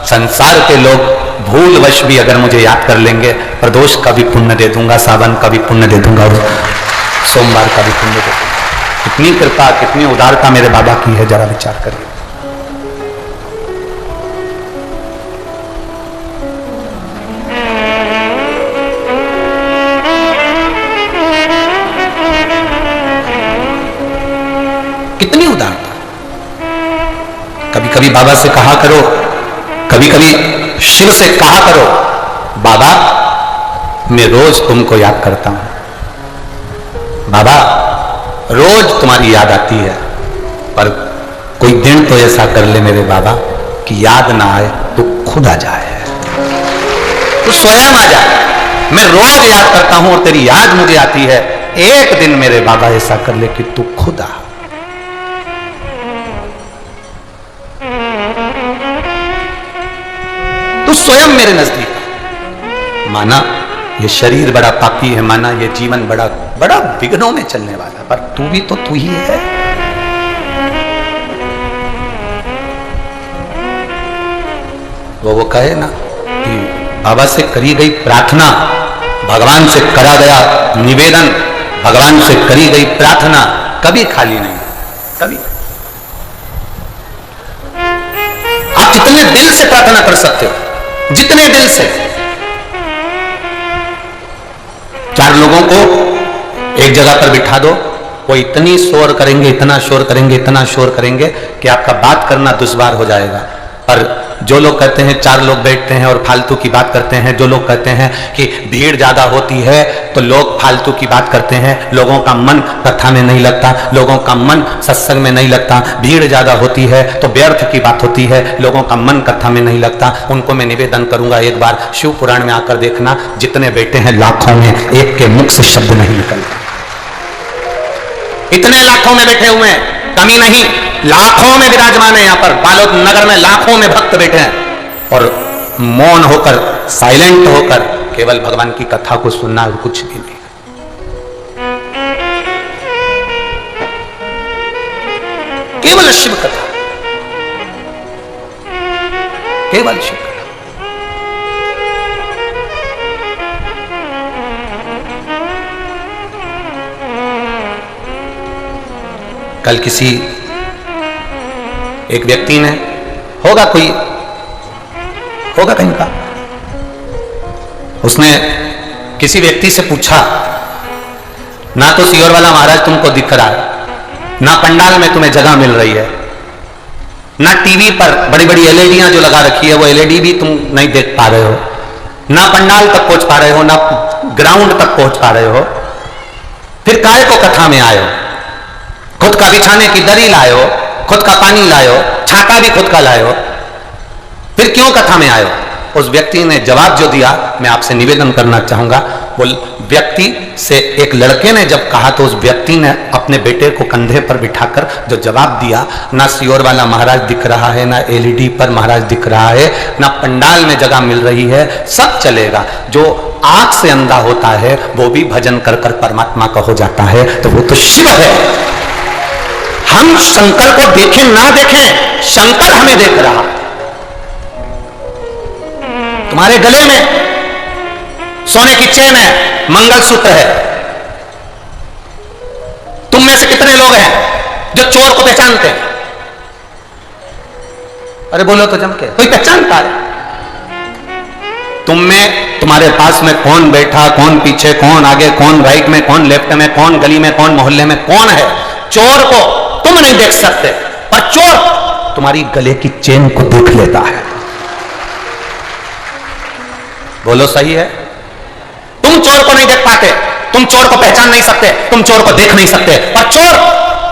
संसार के लोग भूलवश भी अगर मुझे याद कर लेंगे, प्रदोष का भी पुण्य दे दूंगा, सावन का भी पुण्य दे दूंगा, और सोमवार का भी पुण्य दे दूंगा। कितनी कृपा, कितनी उदारता मेरे बाबा की है, जरा विचार करिए। कितनी उदारता। कभी कभी बाबा से कहा करो, कभी कभी शिव से कहा करो, बाबा मैं रोज तुमको याद करता हूं, बाबा रोज तुम्हारी याद आती है, पर कोई दिन तो ऐसा कर ले मेरे बाबा कि याद ना आए तो खुद आ जाए, तो स्वयं आ जाए। मैं रोज याद करता हूं और तेरी याद मुझे आती है, एक दिन मेरे बाबा ऐसा कर ले कि तू खुद आ। तू स्वयं मेरे नजदीक। माना ये शरीर बड़ा पापी है, माना ये जीवन बड़ा बड़ा विघ्नों में चलने वाला, पर तू भी तो तू ही है। वो कहे ना कि बाबा से करी गई प्रार्थना, भगवान से करा गया निवेदन, भगवान से करी गई प्रार्थना कभी खाली नहीं, कभी। आप जितने दिल से प्रार्थना कर सकते हो, जितने दिल से। 4 लोगों को एक जगह पर बिठा दो, वो इतनी शोर करेंगे, इतना शोर करेंगे, इतना शोर करेंगे कि आपका बात करना दुश्वार हो जाएगा। पर जो लोग कहते हैं 4 लोग बैठते हैं और फालतू की बात करते हैं, जो लोग कहते हैं कि भीड़ ज्यादा होती है तो लोग फालतू की बात करते हैं, लोगों का मन कथा में नहीं लगता, लोगों का मन सत्संग में नहीं लगता, भीड़ ज्यादा होती है तो व्यर्थ की बात होती है, लोगों का मन कथा में नहीं लगता, उनको मैं निवेदन करूंगा एक बार शिव पुराण में आकर देखना, जितने बैठे हैं लाखों में एक के मुख से शब्द नहीं निकलता। इतने लाखों में बैठे हुए हैं, कमी नहीं, लाखों में विराजमान है। यहाँ पर बालोद नगर में लाखों में भक्त बैठे हैं और मौन होकर, साइलेंट होकर केवल भगवान की कथा को सुनना और कुछ भी नहीं। केवल शिव कथा, केवल शिव कथा। कल किसी एक व्यक्ति ने, होगा कोई, होगा कहीं का, उसने किसी व्यक्ति से पूछा, ना तो सियोर वाला महाराज तुमको दिख रहा है, ना पंडाल में तुम्हें जगह मिल रही है, ना टीवी पर बड़ी बड़ी एलईडियां जो लगा रखी है वो एलईडी भी तुम नहीं देख पा रहे हो, ना पंडाल तक पहुंच पा रहे हो, ना ग्राउंड तक पहुंच पा रहे हो, फिर काहे को कथा में आए हो? खुद का बिछाने की दरी लाए हो, खुद का पानी लाए हो, छाता भी खुद का लाए हो, फिर क्यों कथा में आए हो? उस व्यक्ति ने जवाब जो दिया, मैं आपसे निवेदन करना चाहूंगा। वो व्यक्ति से एक लड़के ने जब कहा तो उस व्यक्ति ने अपने बेटे को कंधे पर बिठाकर जो जवाब दिया, ना सियोर वाला महाराज दिख रहा है, ना एलईडी पर महाराज दिख रहा है, ना पंडाल में जगह मिल रही है, सब चलेगा। जो आंख से अंधा होता है वो भी भजन कर कर परमात्मा का हो जाता है, तो वो तो शिव है। हम शंकर को देखें ना देखें, शंकर हमें देख रहा। तुम्हारे गले में सोने की चेन है, मंगलसूत्र है, तुम में से कितने लोग हैं जो चोर को पहचानते हैं? अरे बोलो तो जम के, कोई पहचानता है? तुम में, तुम्हारे पास में कौन बैठा, कौन पीछे, कौन आगे, कौन राइट में, कौन लेफ्ट में, कौन गली में, कौन मोहल्ले में, कौन है? चोर को तुम नहीं देख सकते, पर चोर तुम्हारी गले की चेन को देख लेता है। बोलो सही है? तुम चोर को नहीं देख पाते, तुम चोर को पहचान नहीं सकते, तुम चोर को देख नहीं सकते, पर चोर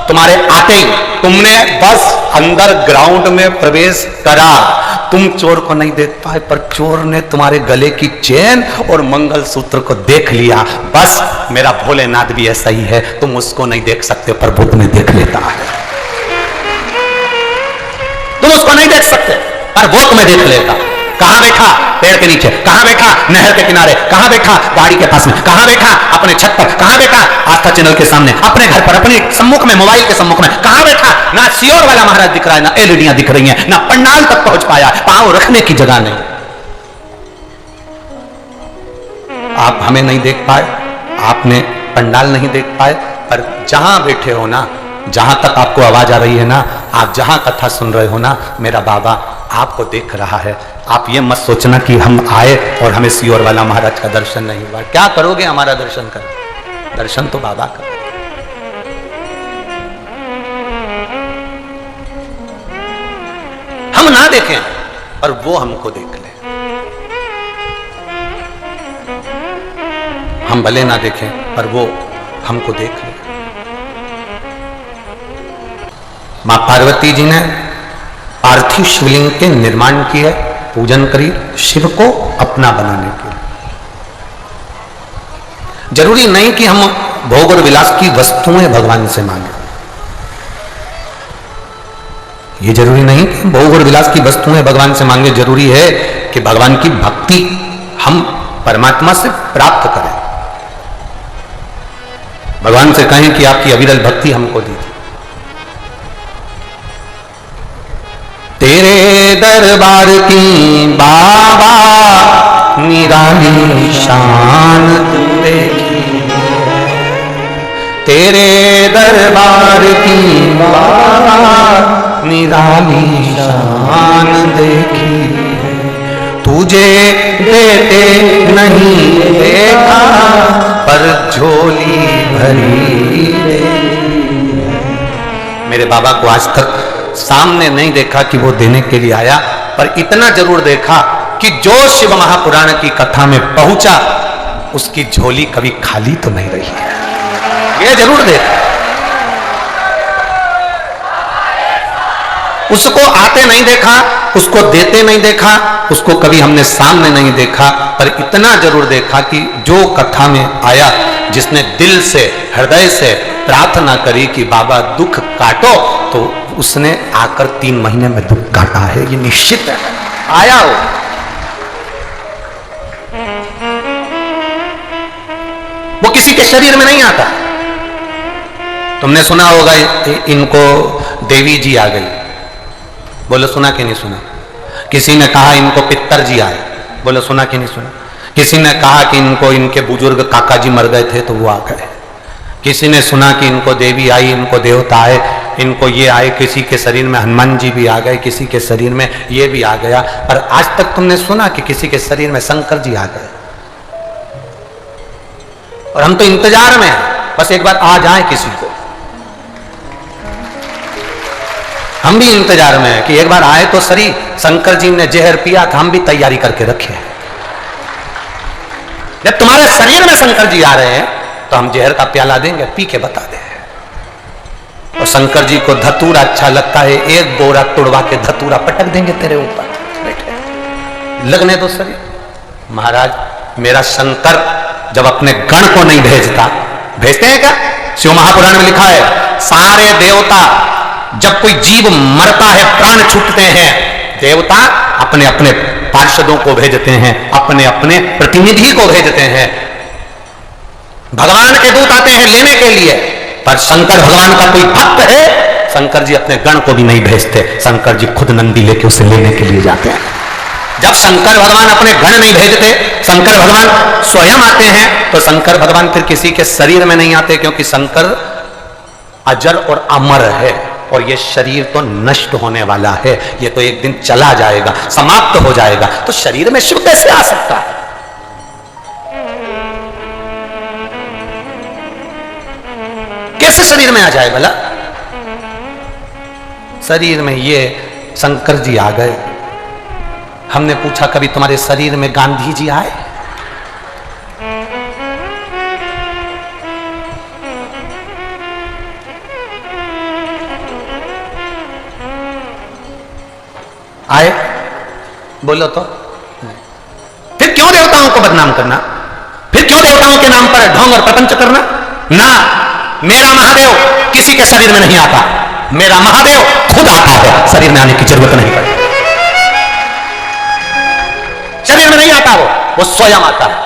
तुम्हारे आते ही, तुमने बस अंदर ग्राउंड में प्रवेश करा, तुम चोर को नहीं देख पाए, पर चोर ने तुम्हारे गले की चेन और मंगलसूत्र को देख लिया। बस मेरा भोलेनाथ भी ऐसा ही है, तुम उसको नहीं देख सकते पर वो तुम्हें देख लेता है। तुम उसको नहीं देख सकते पर वो तुम्हें देख लेता। कहां बैठा? पेड़ के नीचे। कहां बैठा? नहर के किनारे। कहां बैठा? गाड़ी के पास में। कहां बैठा? अपने छत पर। कहां बैठा? आस्था चैनल के सामने, अपने घर पर, अपने सम्मुख में, मोबाइल के सम्मुख में। कहां बैठा? ना सियोर वाला महाराज दिख रहा है, ना एलईडियां दिख रही हैं, ना पंडाल तक पहुंच पाया, पांव रखने की जगह नहीं। आप हमें नहीं देख पाए, आपने पंडाल नहीं देख पाए, पर जहां बैठे हो ना, जहां तक आपको आवाज आ रही है ना, आप जहां कथा सुन रहे हो ना, मेरा बाबा आपको देख रहा है। आप ये मत सोचना कि हम आए और हमें सियोर वाला महाराज का दर्शन नहीं हुआ। क्या करोगे हमारा दर्शन कर? दर्शन तो बाबा का। हम ना देखें और वो हमको देख ले। हम भले ना देखें पर वो हमको देख ले। मां पार्वती जी ने पार्थिव शिवलिंग के निर्माण किए, पूजन करी, शिव को अपना बनाने के लिए। जरूरी नहीं कि हम भोग और विलास की वस्तुएं भगवान से मांगे। ये जरूरी नहीं कि भोग और विलास की वस्तुएं भगवान से मांगे। जरूरी है कि भगवान की भक्ति हम परमात्मा से प्राप्त करें। भगवान से कहें कि आपकी अविरल भक्ति हमको दीजिए। तेरे दरबार की बाबा निराली शान देखी, तेरे दरबार की बाबा निराली शान देखी, तुझे देते नहीं देखा पर झोली भरी देखी। मेरे बाबा को आज तक सामने नहीं देखा कि वो देने के लिए आया, पर इतना जरूर देखा कि जो शिव महापुराण की कथा में पहुंचा उसकी झोली कभी खाली तो नहीं रही है। ये जरूर देखा। उसको आते नहीं देखा, उसको देते नहीं देखा, उसको कभी हमने सामने नहीं देखा, पर इतना जरूर देखा कि जो कथा में आया, जिसने दिल से, हृदय से प्रार्थना करी कि बाबा दुख काटो, तो उसने आकर 3 महीने में दुख काटा है। ये निश्चित है, आया हो। वो किसी के शरीर में नहीं आता। तुमने सुना होगा इनको देवी जी आ गई, बोलो सुना कि नहीं सुना? किसी ने कहा इनको पितर जी आए, बोलो सुना कि नहीं सुना? किसी ने कहा कि इनको इनके बुजुर्ग काका जी मर गए थे तो वो आ गए। किसी ने सुना कि इनको देवी आई, इनको देवता आए, इनको ये आए। किसी के शरीर में हनुमान जी भी आ गए, किसी के शरीर में ये भी आ गया। पर आज तक तुमने सुना कि किसी के शरीर में शंकर जी आ गए? और हम तो इंतजार में हैं, बस एक बार आ जाए किसी को। हम भी इंतजार में हैं कि एक बार आए तो सही। शंकर जी ने जहर पिया था, हम भी तैयारी करके रखे हैं। जब तुम्हारे शरीर में शंकर जी आ रहे हैं तो हम जहर का प्याला देंगे, पी के बता दे। और शंकर जी को धतूरा अच्छा लगता है, एक बोरा तुड़वा के धतूरा पटक देंगे तेरे ऊपर, बैठे लगने दो सही। महाराज मेरा शंकर जब अपने गण को नहीं भेजता, भेजते हैं क्या? शिव महापुराण में लिखा है सारे देवता जब कोई जीव मरता है, प्राण छूटते हैं, देवता अपने अपने पार्षदों को भेजते हैं, अपने अपने प्रतिनिधि को भेजते हैं। भगवान के दूत आते हैं लेने के लिए, पर शंकर भगवान का कोई भक्त है, शंकर जी अपने गण को भी नहीं भेजते। शंकर जी खुद नंदी लेके उसे लेने के लिए जाते हैं। जब शंकर भगवान अपने गण नहीं भेजते, शंकर भगवान स्वयं आते हैं, तो शंकर भगवान फिर किसी के शरीर में नहीं आते, क्योंकि शंकर अजर और अमर है और ये शरीर तो नष्ट होने वाला है, ये तो एक दिन चला जाएगा, समाप्त हो जाएगा। तो शरीर में शिव कैसे आ सकता है? कैसे शरीर में आ जाए भला? शरीर में ये शंकर जी आ गए। हमने पूछा कभी तुम्हारे शरीर में गांधी जी आए? आए? बोलो तो। फिर क्यों देवताओं को बदनाम करना? फिर क्यों देवताओं के नाम पर ढोंग और प्रपंच करना? ना, मेरा महादेव किसी के शरीर में नहीं आता, मेरा महादेव खुद आता है, शरीर में आने की जरूरत नहीं पड़ती। शरीर में नहीं आता, वो स्वयं आता है।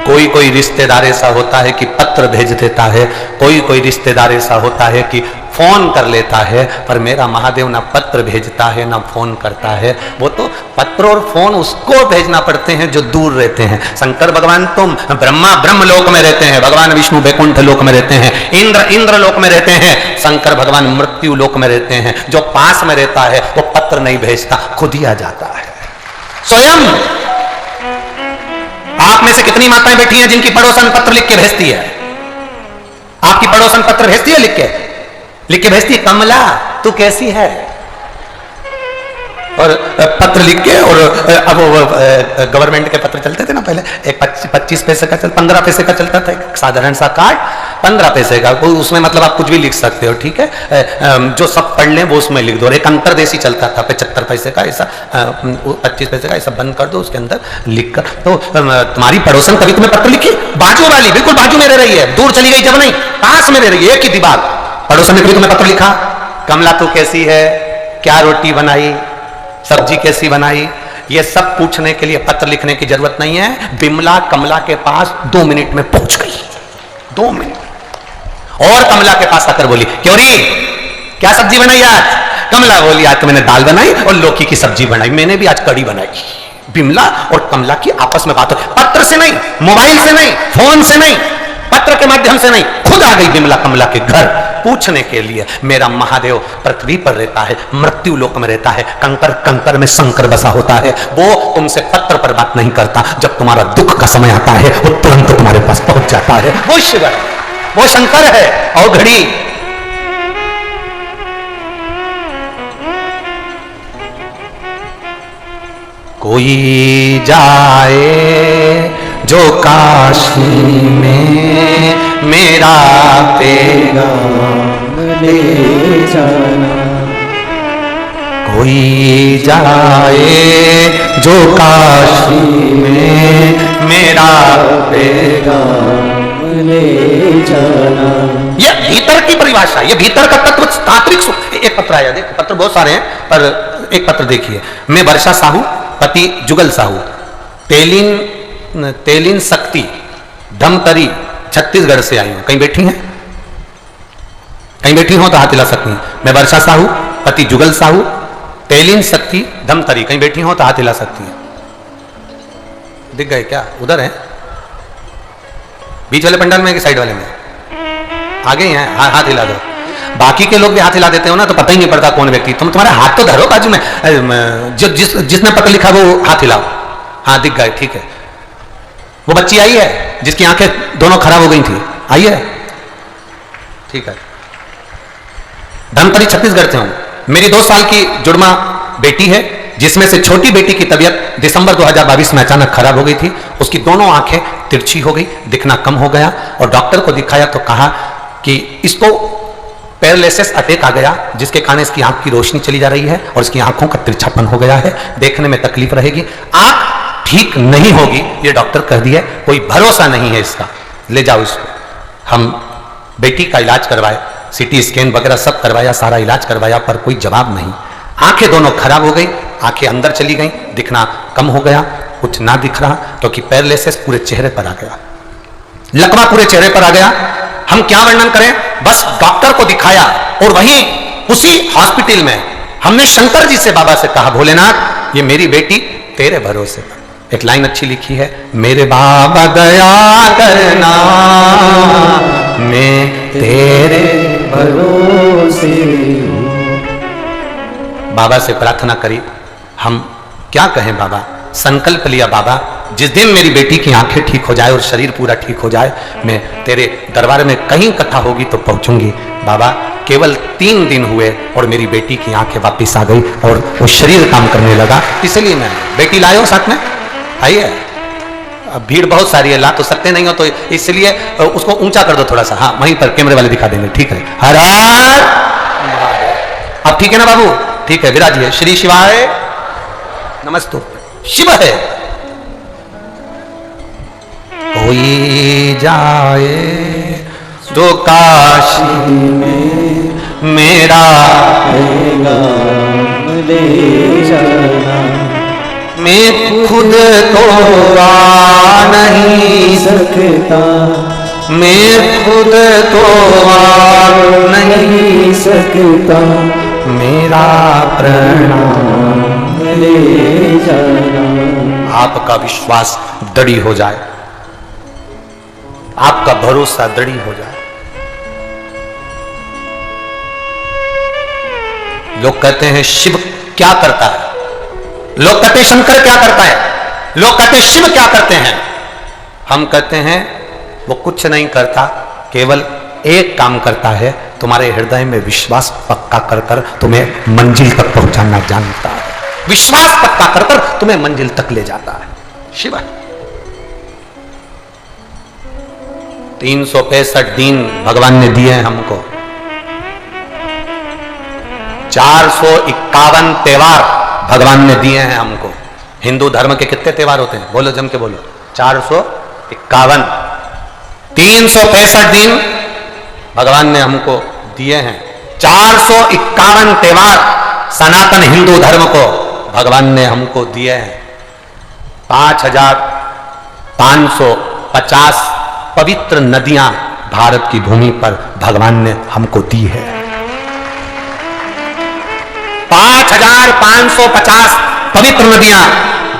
कोई कोई रिश्तेदार ऐसा होता है कि पत्र भेज देता है, कोई कोई रिश्तेदार ऐसा होता है कि फोन कर लेता है, पर मेरा महादेव ना पत्र भेजता है ना फोन करता है। वो तो पत्र और फोन उसको भेजना पड़ते हैं जो दूर रहते हैं। शंकर भगवान तो ब्रह्मा ब्रह्म लोक में रहते हैं, भगवान विष्णु वैकुंठ लोक में रहते हैं, इंद्र इंद्र लोक में रहते हैं, शंकर भगवान मृत्यु लोक में रहते हैं। जो पास में रहता है वो पत्र नहीं भेजता, खुद ही आ जाता है स्वयं। आप में से कितनी माताएं बैठी हैं जिनकी पड़ोसन पत्र लिख के भेजती है? आपकी पड़ोसन पत्र भेजती है, लिख के भेजती है, कमला तू कैसी है, और पत्र लिख के। और अब गवर्नमेंट के पत्र चलते थे ना पहले, एक 25 पैसे का 15 पैसे का चलता था, एक साधारण सा कार्ड 15 पैसे का, उसमें मतलब आप कुछ भी लिख सकते हो, ठीक है, जो सब पढ़ लें वो उसमें लिख दो। और एक अंतरदेशी चलता था 75 पैसे का, ऐसा 25 पैसे का, ऐसा बंद कर दो, उसके अंदर लिख कर। तो तुम्हारी पड़ोसन कभी तुम्हें पत्र लिखी? बाजू वाली बिल्कुल बाजू में रह रही है, दूर चली गई जब नहीं, पास में रह रही है, एक ही दीवार। पड़ोसन ने कभी तुम्हें पत्र लिखा? कमला तू कैसी है, क्या रोटी बनाई, सब्जी कैसी बनाई, ये सब पूछने के लिए पत्र लिखने की जरूरत नहीं है। बिमला कमला के पास 2 मिनट में पहुंच गई, 2 मिनट। और कमला के पास आकर बोली, क्यों री क्या सब्जी बनाई आज? कमला बोली, आज तो मैंने दाल बनाई और लौकी की सब्जी बनाई, मैंने भी आज कढ़ी बनाई। बिमला और कमला की आपस में बात हो, पत्र से नहीं, मोबाइल से नहीं, फोन से नहीं, पत्र के माध्यम से नहीं, खुद आ गई बिमला कमला के घर पूछने के लिए। मेरा महादेव पृथ्वी पर रहता है, मृत्यु लोक में रहता है, कंकर कंकर में शंकर बसा होता है। वो तुमसे पत्र पर बात नहीं करता, जब तुम्हारा दुख का समय आता है वो तुरंत तुम्हारे पास पहुंच जाता है। वो शिव है, वो शंकर है। और घड़ी कोई जाए जो काशी में मेरा पैगाम ले जाना, कोई जाए जो काशी में मेरा पैगाम ले जाना। ये भीतर की परिभाषा, ये भीतर का तत्व तांत्रिक सुख। एक पत्र आया, देखो पत्र बहुत सारे हैं, पर एक पत्र देखिए। मैं वर्षा साहू, पति जुगल साहू, तेलिन शक्ति, धमतरी छत्तीसगढ़ से आई हूं। कहीं बैठी हैं? कहीं बैठी हो तो हाथ हिला सकती हैं। मैं वर्षा साहू, पति जुगल साहू, तेलिन शक्ति, धमतरी। कहीं बैठी हो तो हाथ हिला सकती हैं। दिख गए क्या? उधर है बीच वाले पंडाल में कि साइड वाले में? आगे ही हैं, हाथ हिला दो। बाकी के लोग भी हाथ हिला देते हो ना तो पता ही नहीं पड़ता कौन व्यक्ति। तुम तुम्हारे हाथ तो धरो बाजू में, जिसने पकड़ लिखा वो हाथ हिलाओ। हाँ दिख गए, ठीक है। वो बच्ची आई है जिसकी आंखें दोनों खराब हो गई थी, आई है? ठीक है। धमतरी छत्तीसगढ़ से हूं। मेरी 2 साल की जुड़मा बेटी है जिसमें से छोटी बेटी की तबीयत दिसंबर 2022 में अचानक खराब हो गई थी। उसकी दोनों आंखें तिरछी हो गई, दिखना कम हो गया और डॉक्टर को दिखाया तो कहा कि इसको पैरालिसिस अटैक आ गया, जिसके कारण इसकी आंख की रोशनी चली जा रही है और इसकी आंखों का तिरछापन हो गया है, देखने में तकलीफ रहेगी, आंख ठीक नहीं होगी, ये डॉक्टर कह दिया। कोई भरोसा नहीं है इसका, ले जाओ इसको। हम बेटी का इलाज करवाए, सीटी स्कैन वगैरह सब करवाया, सारा इलाज करवाया, पर कोई जवाब नहीं। आंखें दोनों खराब हो गई, आंखें अंदर चली गई, दिखना कम हो गया, कुछ ना दिख रहा, क्योंकि पैरालिसिस पूरे चेहरे पर आ गया, लकवा पूरे चेहरे पर आ गया। हम क्या वर्णन करें, बस डॉक्टर को दिखाया और वहीं उसी हॉस्पिटल में हमने शंकर जी से, बाबा से कहा, भोलेनाथ ये मेरी बेटी तेरे भरोसे पर। एक लाइन अच्छी लिखी है, मेरे बाबा दया करना मैं तेरे भरोसे। बाबा से प्रार्थना करी। हम क्या कहें बाबा, संकल्प लिया बाबा जिस दिन मेरी बेटी की आंखें ठीक हो जाए और शरीर पूरा ठीक हो जाए, मैं तेरे दरबार में कहीं कथा होगी तो पहुंचूंगी। बाबा केवल 3 दिन हुए और मेरी बेटी की आंखें वापस आ गई और वो शरीर काम करने लगा, इसलिए मैं बेटी लाए हो साथ में। आइए, अब भीड़ बहुत सारी है, ला तो सकते नहीं हो तो इसलिए उसको ऊंचा कर दो थोड़ा सा। हाँ वहीं पर कैमरे वाले दिखा देंगे, ठीक है। हर हर, अब ठीक है ना बाबू? ठीक है, विराजिए। श्री शिवाय नमस्तु। शिव है कोई जाए जो काशी में मेरा ले जाना, मैं खुद तो आ नहीं सकता, मैं खुद तो आ नहीं सकता, मेरा प्रणाम ले जाना। आपका विश्वास दृढ़ हो जाए, आपका भरोसा दृढ़ हो जाए। लोग कहते हैं शिव क्या करता है, लोग कहते हैं शंकर क्या करता है, लोग कहते हैं शिव क्या करते हैं। हम कहते हैं वो कुछ नहीं करता, केवल एक काम करता है, तुम्हारे हृदय में विश्वास पक्का कर कर तुम्हें मंजिल तक पहुंचाना जानता है। विश्वास पक्का कर कर तुम्हें मंजिल तक ले जाता है शिव। 365 दिन भगवान ने दिए हैं हमको, 451 त्योहार भगवान ने दिए हैं हमको। हिंदू धर्म के कितने त्योहार होते हैं? बोलो, जम के बोलो। 451। 365 दिन भगवान ने हमको दिए हैं। 451 त्योहार सनातन हिंदू धर्म को भगवान ने हमको दिए हैं। 5550 पवित्र नदियां भारत की भूमि पर भगवान ने हमको दी है। 5550 पवित्र नदियां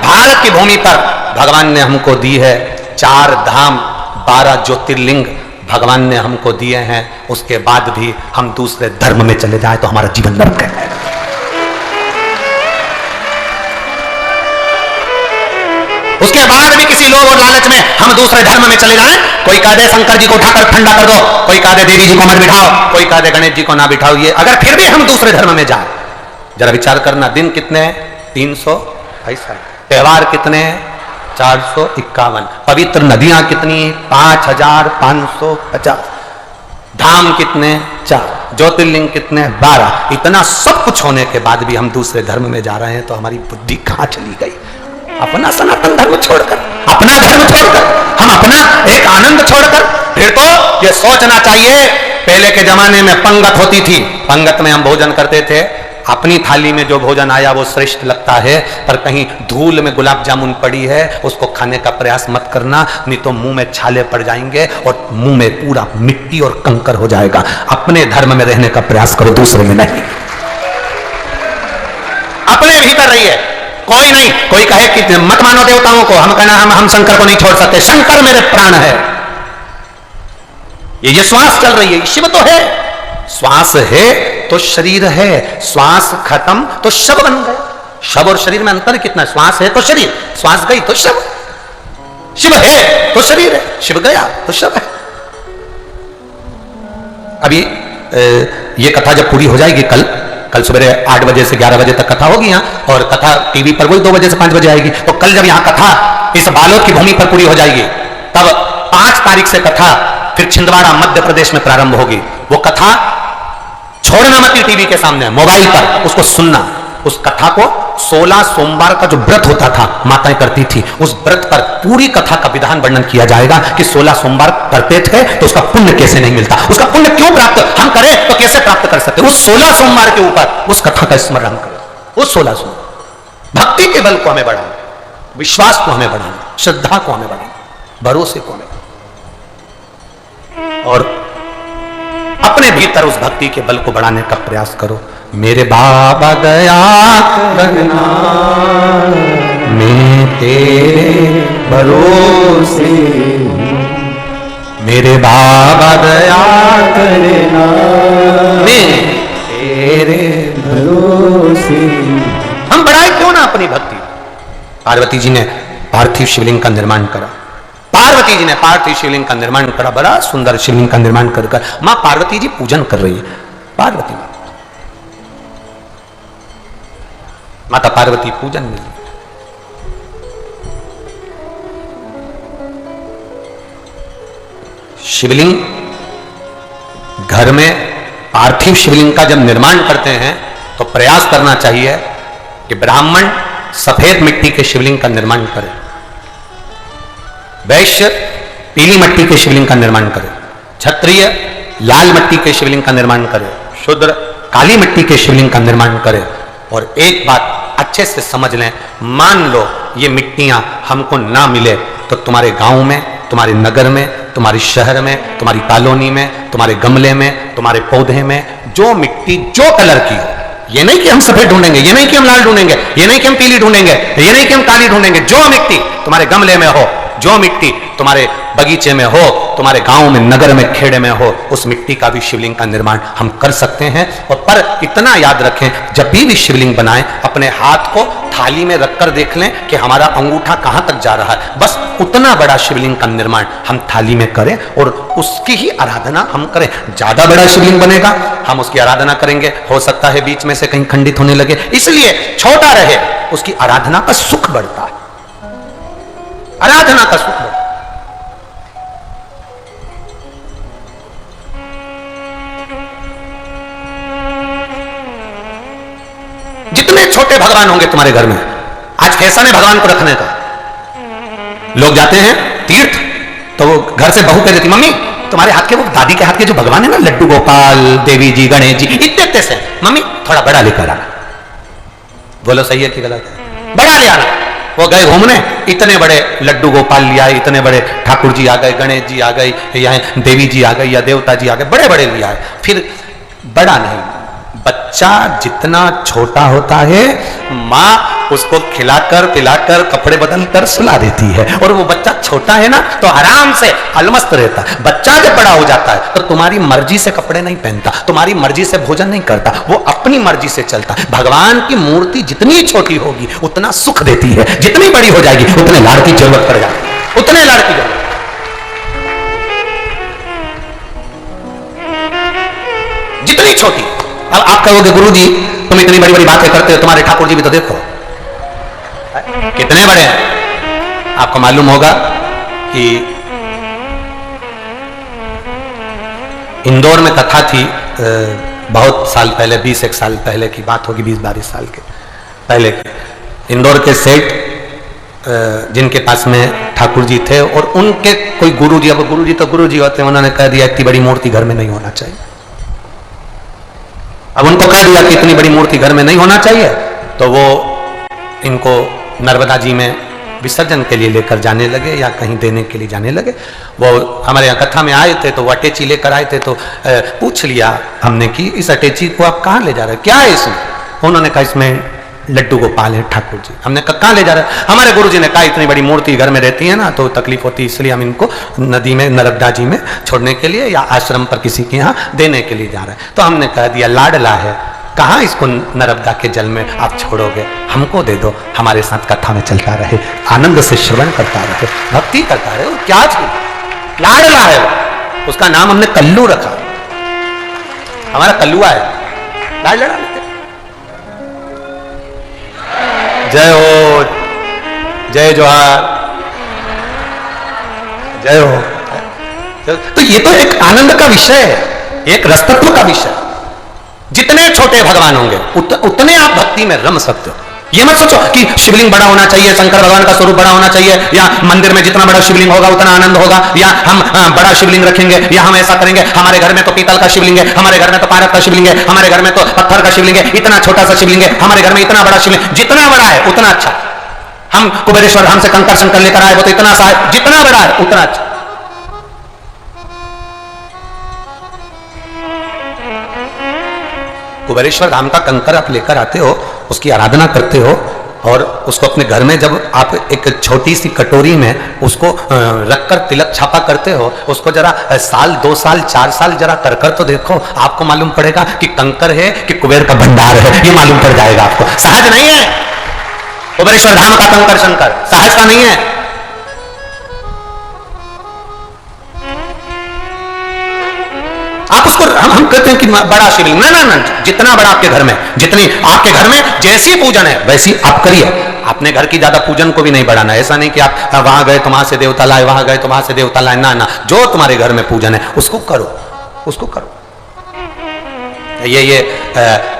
भारत की भूमि पर भगवान ने हमको दी है। 4 धाम 12 ज्योतिर्लिंग भगवान ने हमको दिए हैं। उसके बाद भी हम दूसरे धर्म में चले जाए तो हमारा जीवन नरक है। उसके बाद भी किसी लोभ और लालच में हम दूसरे धर्म में चले जाएं, कोई कह दे शंकर जी को उठाकर ठंडा कर दो, कोई कह दे देवी जी को मत बिठाओ, कोई कह दे गणेश जी को ना बिठाओ, ये अगर फिर भी हम दूसरे धर्म में जाए, जरा विचार करना। दिन कितने हैं? 365। त्योहार कितने हैं? 451। पवित्र नदियां कितनी? 5550। धाम कितने? 4। ज्योतिर्लिंग कितने? 12। इतना सब कुछ होने के बाद भी हम दूसरे धर्म में जा रहे हैं तो हमारी बुद्धि कहां चली गई? अपना सनातन धर्म छोड़कर, अपना धर्म छोड़कर, हम अपना एक आनंद छोड़कर, फिर तो ये सोचना चाहिए। पहले के जमाने में पंगत होती थी, पंगत में हम भोजन करते थे, अपनी थाली में जो भोजन आया वो श्रेष्ठ लगता सकता है, पर कहीं धूल में गुलाब जामुन पड़ी है उसको खाने का प्रयास मत करना, नहीं तो मुंह में छाले पड़ जाएंगे और मुंह में पूरा मिट्टी और कंकर हो जाएगा। अपने धर्म में रहने का प्रयास करो, दूसरे में नहीं। अपने भीतर रहिए, कोई नहीं। कोई कहे कि मत मानो देवताओं को, हम कहना हम शंकर को नहीं छोड़ सकते, शंकर मेरे प्राण है। ये श्वास चल रही है, शिव तो है। श्वास है तो शरीर है, श्वास खत्म तो शव बन गए। शव और शरीर में अंतर कितना? श्वास है तो शरीर, श्वास गई तो शव। शिव है तो शरीर है, शिव गया तो शव है। अभी ये कथा जब पूरी हो जाएगी, कल सुबह 8 बजे से 11 बजे तक कथा होगी यहाँ, और कथा टीवी पर वही 2 बजे से 5 बजे आएगी। तो कल जब यहाँ कथा इस बालोद की भूमि पर पूरी हो जाएगी, तब 5 तारीख से कथा फिर छिंदवाड़ा मध्य प्रदेश में प्रारंभ होगी। वो कथा छोड़ना मत टीवी के सामने, मोबाइल पर उसको सुनना। उस कथा को 16 सोमवार का जो व्रत होता था माताएं करती थी, उस व्रत पर पूरी कथा का विधान वर्णन किया जाएगा कि 16 सोमवार करते थे तो उसका पुण्य कैसे नहीं मिलता, उसका पुण्य क्यों प्राप्त हम करें तो कैसे प्राप्त कर सकते। उस 16 सोमवार के ऊपर उस कथा का स्मरण करो। उस 16 सोमवार भक्ति के बल को हमें बढ़ाना, विश्वास को हमें बढ़ाना, श्रद्धा को हमें बढ़ाना, भरोसे को हमें, और अपने भीतर उस भक्ति के बल को बढ़ाने का प्रयास करो। मेरे बाबा दया करना, मैं तेरे भरोसे, मेरे बाबा दया करना, मैं तेरे भरोसे। हम बढ़ाए क्यों ना अपनी भक्ति। पार्वती जी ने पार्थिव शिवलिंग का निर्माण करा, पार्वती जी ने पार्थिव शिवलिंग का निर्माण करा, बड़ा सुंदर शिवलिंग का निर्माण कर मां पार्वती जी पूजन कर रही है। पार्वती माता पार्वती पूजन में, शिवलिंग घर में पार्थिव शिवलिंग का जब निर्माण करते हैं तो प्रयास करना चाहिए कि ब्राह्मण सफेद मिट्टी के शिवलिंग का निर्माण करे, वैश्य पीली मिट्टी के शिवलिंग का निर्माण करे, क्षत्रिय लाल मिट्टी के शिवलिंग का निर्माण करे, शूद्र काली मिट्टी के शिवलिंग का निर्माण करे। और एक बात अच्छे से समझ लें, मान लो ये मिट्टियां हमको ना मिले तो तुम्हारे गांव में, तुम्हारे नगर में, तुम्हारे शहर में, तुम्हारी कॉलोनी में, तुम्हारे गमले में, तुम्हारे पौधे में जो मिट्टी जो कलर की हो, ये नहीं कि हम सफेद ढूंढेंगे, ये नहीं कि हम लाल ढूंढेंगे, ये नहीं कि हम पीली ढूंढेंगे, ये नहीं कि हम काली ढूंढेंगे, जो मिट्टी तुम्हारे गमले में हो, जो मिट्टी तुम्हारे बगीचे में हो, तुम्हारे गांव में, नगर में, खेड़े में हो, उस मिट्टी का भी शिवलिंग का निर्माण हम कर सकते हैं। और पर इतना याद रखें, जब भी शिवलिंग बनाएं अपने हाथ को थाली में रखकर देख लें कि हमारा अंगूठा कहां तक जा रहा है। बस उतना बड़ा शिवलिंग का निर्माण हम थाली में करें और उसकी ही आराधना हम करें। ज्यादा बड़ा शिवलिंग बनेगा, हम उसकी आराधना करेंगे, हो सकता है बीच में से कहीं खंडित होने लगे, इसलिए छोटा रहे, उसकी आराधना का सुख बढ़ता है, आराधना का सुख बढ़ता है। जितने छोटे भगवान होंगे तुम्हारे घर में, आज फैशन है भगवान को रखने का। लोग जाते हैं तीर्थ तो वो घर से बहू कह देती, मम्मी तुम्हारे हाथ के, वो दादी के हाथ के जो भगवान है ना, लड्डू गोपाल, देवी जी, गणेश जी, इतने से, मम्मी थोड़ा बड़ा लेकर आना। बोलो सही है कि गलत है? बड़ा ले आना। वो गए घूमने, इतने बड़े लड्डू गोपाल लिया, इतने बड़े ठाकुर जी आ गए, गणेश जी आ गए, या देवी जी आ गई, या देवता जी आ गए, बड़े बड़े लिया है। फिर बड़ा नहीं, बच्चा जितना छोटा होता है माँ उसको खिलाकर पिलाकर कपड़े बदलकर सुला देती है, और वो बच्चा छोटा है ना तो आराम से अलमस्त रहता है। बच्चा जब बड़ा हो जाता है तो तुम्हारी मर्जी से कपड़े नहीं पहनता, तुम्हारी मर्जी से भोजन नहीं करता, वो अपनी मर्जी से चलता। भगवान की मूर्ति जितनी छोटी होगी उतना सुख देती है, जितनी बड़ी हो जाएगी उतने लाड़ की जरूरत पड़ जाती है, उतने लाड़ की जरूरत। जितनी छोटी। अब आप कहोगे गुरुजी तुम इतनी बड़ी बड़ी बातें करते हो, तुम्हारे ठाकुर जी भी तो देखो कितने बड़े हैं। आपको मालूम होगा कि इंदौर में कथा थी बहुत साल पहले, 20 साल पहले की बात होगी, 20-22 साल के पहले की। इंदौर के सेठ जिनके पास में ठाकुर जी थे और उनके कोई गुरुजी, अब गुरुजी तो गुरुजी होते हैं, उन्होंने कह दिया इतनी बड़ी मूर्ति घर में नहीं होना चाहिए। अब उनको कह दिया कि इतनी बड़ी मूर्ति घर में नहीं होना चाहिए, तो वो इनको नर्मदा जी में विसर्जन के लिए लेकर जाने लगे या कहीं देने के लिए जाने लगे। वो हमारे यहाँ कथा में आए थे तो वो अटैची लेकर आए थे, तो पूछ लिया हमने कि इस अटैची को आप कहाँ ले जा रहे हैं, क्या है इसमें? उन्होंने कहा इसमें लड्डू गोपाल है ठाकुर जी। हमने कहा कहाँ ले जा रहे हैं? हमारे गुरु जी ने कहा इतनी बड़ी मूर्ति घर में रहती है ना तो तकलीफ होती है, इसलिए हम इनको नदी में नर्मदा जी में छोड़ने के लिए या आश्रम पर किसी के यहाँ देने के लिए जा रहे हैं। तो हमने कह दिया लाडला है, कहाँ इसको नर्मदा के जल में आप छोड़ोगे, हमको दे दो, हमारे साथ कथा में चलता रहे, आनंद से श्रवण करता रहे, भक्ति करता रहे। क्या चीज लाडला है वो, उसका नाम हमने कल्लू रखा, हमारा कल्लुआ है, लाडला लेते। जय हो, जय जोहार, जय हो। तो ये तो एक आनंद का विषय है, एक रसतत्व का विषय। जितने छोटे भगवान होंगे उतने आप भक्ति में रम सकते हो। ये मत सोचो कि शिवलिंग बड़ा होना चाहिए, शंकर भगवान का स्वरूप बड़ा होना चाहिए, या मंदिर में जितना बड़ा शिवलिंग होगा उतना आनंद होगा, या हम बड़ा शिवलिंग रखेंगे, या हम ऐसा करेंगे, हमारे घर में तो पीतल का शिवलिंग है, हमारे घर में तो पारद का शिवलिंग है, हमारे घर में तो पत्थर का शिवलिंग है, इतना छोटा सा शिवलिंग है, हमारे घर में इतना बड़ा शिवलिंग, जितना बड़ा है उतना अच्छा। हम कुबेरेश्वर धाम से कंकर शंकर लेकर आए, वो तो इतना सा है, जितना बड़ा है उतना अच्छा। कुबेरेश्वर धाम का कंकर आप लेकर आते हो, उसकी आराधना करते हो, और उसको अपने घर में जब आप एक छोटी सी कटोरी में उसको रखकर तिलक छापा करते हो, उसको जरा साल 2 साल 4 साल जरा कर तो देखो, आपको मालूम पड़ेगा कि कंकर है कि कुबेर का भंडार है, ये मालूम पड़ जाएगा आपको। सहज नहीं है कुबेरेश्वर धाम का कंकर शंकर, सहज का नहीं है। आप उसको हम कहते हैं कि बड़ा शिवलिंग, ना ना ना, जितना बड़ा आपके घर में, जितनी आपके घर में जैसी पूजन है वैसी आप करिए। अपने घर की ज्यादा पूजन को भी नहीं बढ़ाना, ऐसा नहीं कि आप वहां गए तो वहां से देवता लाए, वहां गए तो वहां से देवता लाए, ना ना, जो तुम्हारे घर में पूजन है उसको करो, उसको करो। ये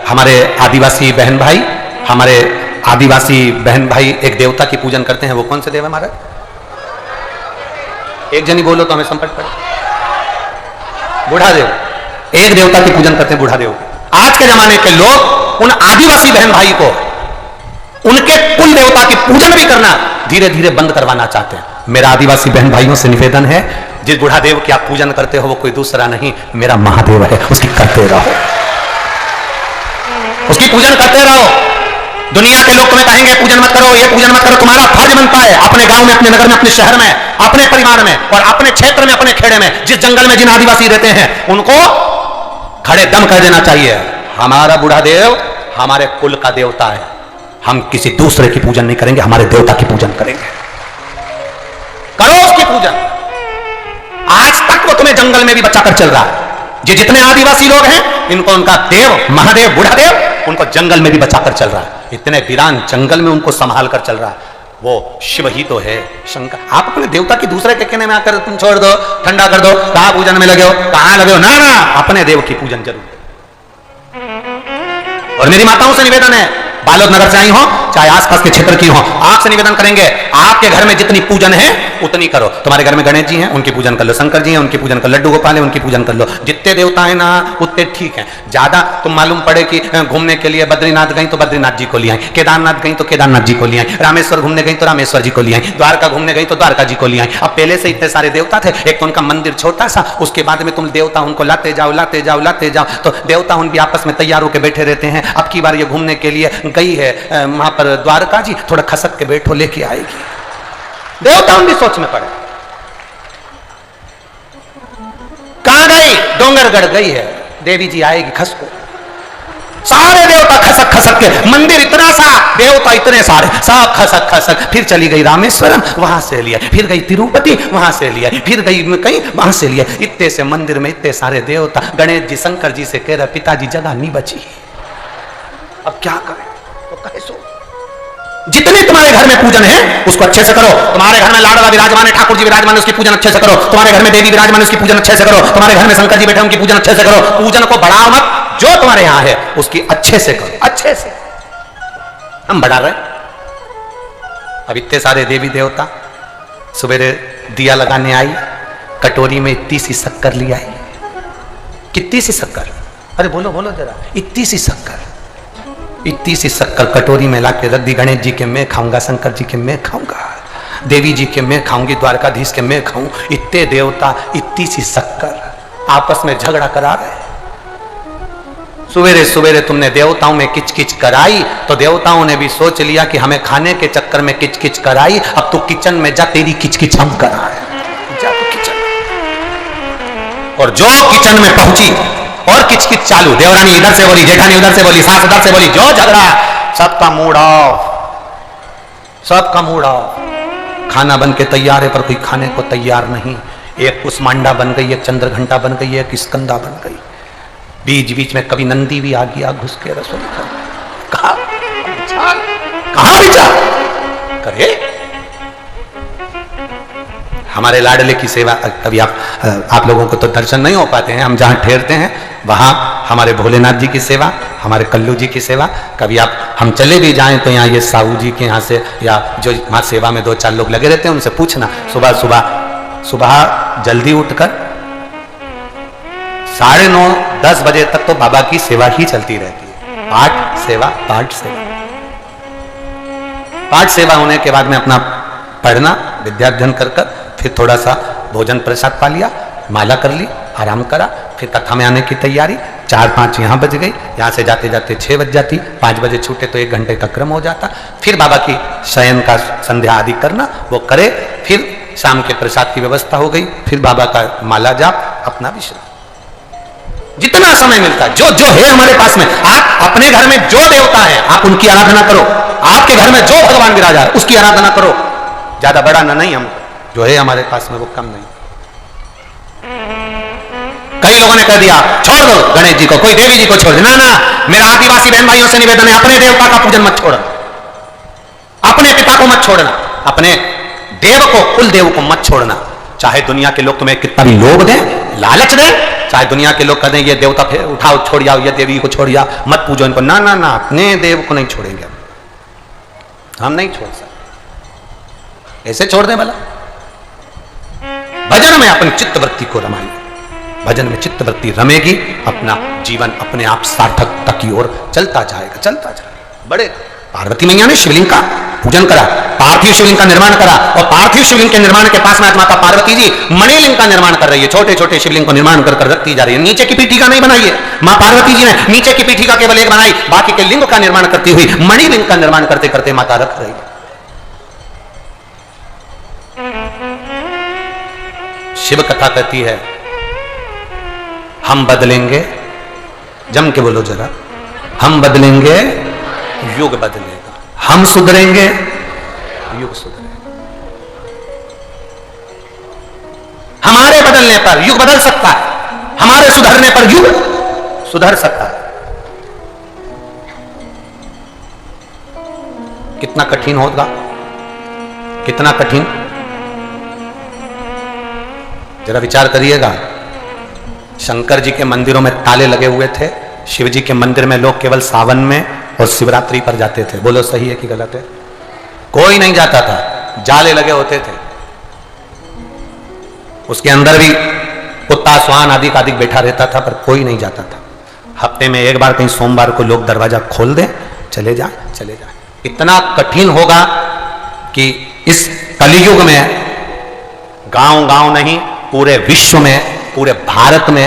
हमारे आदिवासी बहन भाई, हमारे आदिवासी बहन भाई एक देवता की पूजन करते हैं। वो कौन से देव है हमारा? एक जनी बोलो तो हमें संपर्क करो। बूढ़ा देव, एक देवता की पूजन करते हैं, बूढ़ा देव। आज के जमाने के लोग उन आदिवासी बहन भाई को उनके कुल देवता की पूजन भी करना धीरे धीरे बंद करवाना चाहते हैं। मेरा आदिवासी बहन भाइयों से निवेदन है, जिस बूढ़ा देव की आप पूजन करते हो वो कोई दूसरा नहीं, मेरा महादेव है, उसकी करते रहो, उसकी पूजन करते रहो। दुनिया के लोग तुम्हें कहेंगे पूजन मत करो, ये पूजन मत करो, तुम्हारा फर्ज बनता है अपने गांव में, अपने नगर में, अपने शहर में, अपने परिवार में और अपने क्षेत्र में, अपने खेड़े में, जिस जंगल में जिन आदिवासी रहते हैं उनको खड़े दम कर देना चाहिए, हमारा बूढ़ा देव हमारे कुल का देवता है, हम किसी दूसरे की पूजन नहीं करेंगे, हमारे देवता की पूजन करेंगे। करो उसकी पूजन। आज तक वो तुम्हें जंगल में भी बचा कर चल रहा है। ये जितने आदिवासी लोग हैं इनको उनका देव, महादेव, बूढ़ा देव उनको जंगल में भी बचाकर चल रहा है। इतने वीरान जंगल में उनको संभाल कर चल रहा है, वो शिव ही तो है, शंकर। आप अपने देवता की दूसरे के कहने में आकर तुम छोड़ दो, ठंडा कर दो, कहां पूजन में लगे हो, कहां लगे हो, ना ना, अपने देव की पूजन जरूर। और मेरी माताओं से निवेदन है, बालोद नगर से आई हो चाहे आसपास के क्षेत्र की हो, आपसे निवेदन करेंगे आपके घर में जितनी पूजन है उतनी करो। तुम्हारे घर में गणेश जी हैं उनकी पूजन कर लो, शंकर जी हैं उनकी पूजन कर लो, लड्डू गोपाल है उनकी पूजन कर लो, जितने देवता है ना उतने ठीक है। ज्यादा तुम मालूम पड़े कि घूमने के लिए बद्रीनाथ गई तो बद्रीनाथ जी को ले आई, केदारनाथ गई तो केदारनाथ जी को ले आई, रामेश्वर घूमने गई तो रामेश्वर जी को ले आई, द्वारका घूमने गई तो द्वारका जी को ले आई। अब पहले से इतने सारे देवता थे, एक तो उनका मंदिर छोटा सा, उसके बाद में तुम देवता उनको लाते जाओ लाते जाओ लाते जाओ, तो देवता उन भी आपस में तैयार होकर बैठे रहते हैं। अब की बार ये घूमने के लिए गई है वहां पर द्वारका जी, थोड़ा खसक के बैठो, लेके आएगी। देवता उनकी सोच में पड़े, कहां गई, डोंगरगढ़ गई है, देवी जी आएगी खसको। सारे देवता खसक खसक के, मंदिर इतना सा, देवता इतने सारे, सब खसक खसक। फिर चली गई रामेश्वरम, वहां से लिया, फिर गई तिरुपति, वहां से लिया, फिर गई कहीं, वहां से लिया। इतने से मंदिर में इतने सारे देवता, गणेश जी शंकर जी से कह रहे पिताजी जगह नहीं बची, अब क्या करें, तो कहे सो। जितने तुम्हारे घर में पूजन है उसको अच्छे से करो। तुम्हारे घर में लाडला विराजमान है, ठाकुर जी विराजमान है, उसकी पूजन अच्छे से करो। तुम्हारे घर में देवी विराजमान है, उसकी पूजन अच्छे से करो। तुम्हारे घर में शंकर जी बैठे, उनकी पूजन अच्छे से करो। पूजन को बढ़ाओ मत, जो तुम्हारे यहां है उसकी अच्छे से करो, अच्छे से। हम बढ़ा रहे। अब इतने सारे देवी देवता सवेरे दिया लगाने आई, कटोरी में इतनी सी शक्कर ले आई। कितनी सी शक्कर, अरे बोलो बोलो जरा, इतनी सी शक्कर। इतनी सी शक्कर कटोरी में ला के रख दी। गणेश जी के मैं खाऊंगा, शंकर जी के मैं खाऊंगा, देवी जी के मैं खाऊंगी, द्वारकाधीश के मैं खाऊं। इतने देवता इतनी सी शक्कर आपस में झगड़ा करा रहे। सवेरे सवेरे तुमने देवताओं में किचकिच कराई तो देवताओं ने भी सोच लिया कि हमें खाने के चक्कर में किचकिच कराई, अब तू किचन में जा, तेरी किचकिच हम कराए। जा तो किचन में। और जो किचन में पहुंची और किचकिच चालू, देवरानी इधर से बोली, जेठानी उधर से बोली, सास उधर से बोली, जो झगड़ा, सबका मूड ऑफ, सबका मूड ऑफ। खाना बन के तैयार है पर कोई खाने को तैयार नहीं। एक कुसमांडा बन गई, एक चंद्रघंटा बन गई, एक स्कंदा बन गई। बीच बीच में कभी नंदी भी आ गया घुस के रसोई घर। कहा विचार करे। हमारे लाडले की सेवा, कभी आप लोगों को तो दर्शन नहीं हो पाते हैं, हम जहां ठहरते हैं वहां हमारे भोलेनाथ जी की सेवा, हमारे कल्लू जी की सेवा। कभी हम चले भी जाएं तो यहाँ ये साहू जी के यहाँ से या जो वहां सेवा में 2-4 लोग लगे रहते हैं, उनसे पूछना। सुबह जल्दी उठकर 9:30-10 बजे तक तो बाबा की सेवा ही चलती रहती है। पाठ सेवा, पाठ सेवा, पाठ सेवा होने के बाद में अपना पढ़ना, विद्याध्ययन कर फिर थोड़ा सा भोजन प्रसाद पा लिया, माला कर ली, आराम करा, फिर कथा में आने की तैयारी। 4-5 यहाँ बज गई, यहाँ से जाते जाते 6 बज जाती, 5 बजे छूटे तो 1 घंटे का क्रम हो जाता। फिर बाबा की शयन का संध्या आदि करना, वो करे, फिर शाम के प्रसाद की व्यवस्था हो गई, फिर बाबा का माला जाप, अपना विश्राम। जितना समय मिलता है, जो है हमारे पास में। आप अपने घर में जो देवता है आप उनकी आराधना करो, आपके घर में जो भगवान विराजा है उसकी आराधना करो। ज्यादा बड़ा ना नहीं, हम जो है हमारे पास में वो कम नहीं। कई लोगों ने कह दिया छोड़ दो गणेश जी को, कोई देवी जी को छोड़ दो। ना, मेरा आदिवासी बहन भाइयों से निवेदन है, अपने देवता का पूजन मत छोड़ना, अपने पिता को मत छोड़ना, अपने देव को, कुल देव को मत छोड़ना। चाहे दुनिया के लोग तुम्हें कितना भी लोभ दें, लालच दें, चाहे दुनिया के लोग कहते हैं ये देवता फिर उठाओ छोड़ जाओ, ये देवी को छोड़ जाओ, मत पूजो इनको। ना, अपने देव को नहीं छोड़ेंगे हम नहीं छोड़ सकते। ऐसे छोड़ दें भला? भजन में अपन चित्तवृत्ति को रमाइए, भजन में चित्तवृत्ति रमेगी, अपना जीवन अपने आप सार्थकता की ओर चलता जाएगा। बड़े पार्वती मैया ने शिवलिंग का पूजन करा, पार्थिव शिवलिंग का निर्माण करा, और पार्थिव शिवलिंग के निर्माण के पास में आज माता पार्वती जी मणिलिंग का निर्माण कर रही है। छोटे छोटे शिवलिंग को निर्माण कर रखती जा रही है। नीचे की पीठिका नहीं बनाई है मां पार्वती जी ने, नीचे की पीठिका केवल एक बनाई, बाकी के लिंग का निर्माण करती हुई मणिलिंग का निर्माण करते करते माता रख रही है। शिव कथा कहती है हम बदलेंगे, जम के बोलो जरा, हम बदलेंगे युग बदलेगा, हम सुधरेंगे युग सुधरेगा। हमारे बदलने पर युग बदल सकता है, हमारे सुधरने पर युग सुधर सकता है। कितना कठिन होगा, कितना कठिन, जरा विचार करिएगा। शंकर जी के मंदिरों में ताले लगे हुए थे, शिव जी के मंदिर में लोग केवल सावन में और शिवरात्रि पर जाते थे। बोलो सही है कि गलत है? कोई नहीं जाता था, जाले लगे होते थे, उसके अंदर भी कुत्ता स्वान आदि का बैठा रहता था, पर कोई नहीं जाता था। हफ्ते में एक बार कहीं सोमवार को लोग दरवाजा खोल दें, चले जाए। इतना कठिन होगा कि इस कलियुग में गांव नहीं, पूरे विश्व में, पूरे भारत में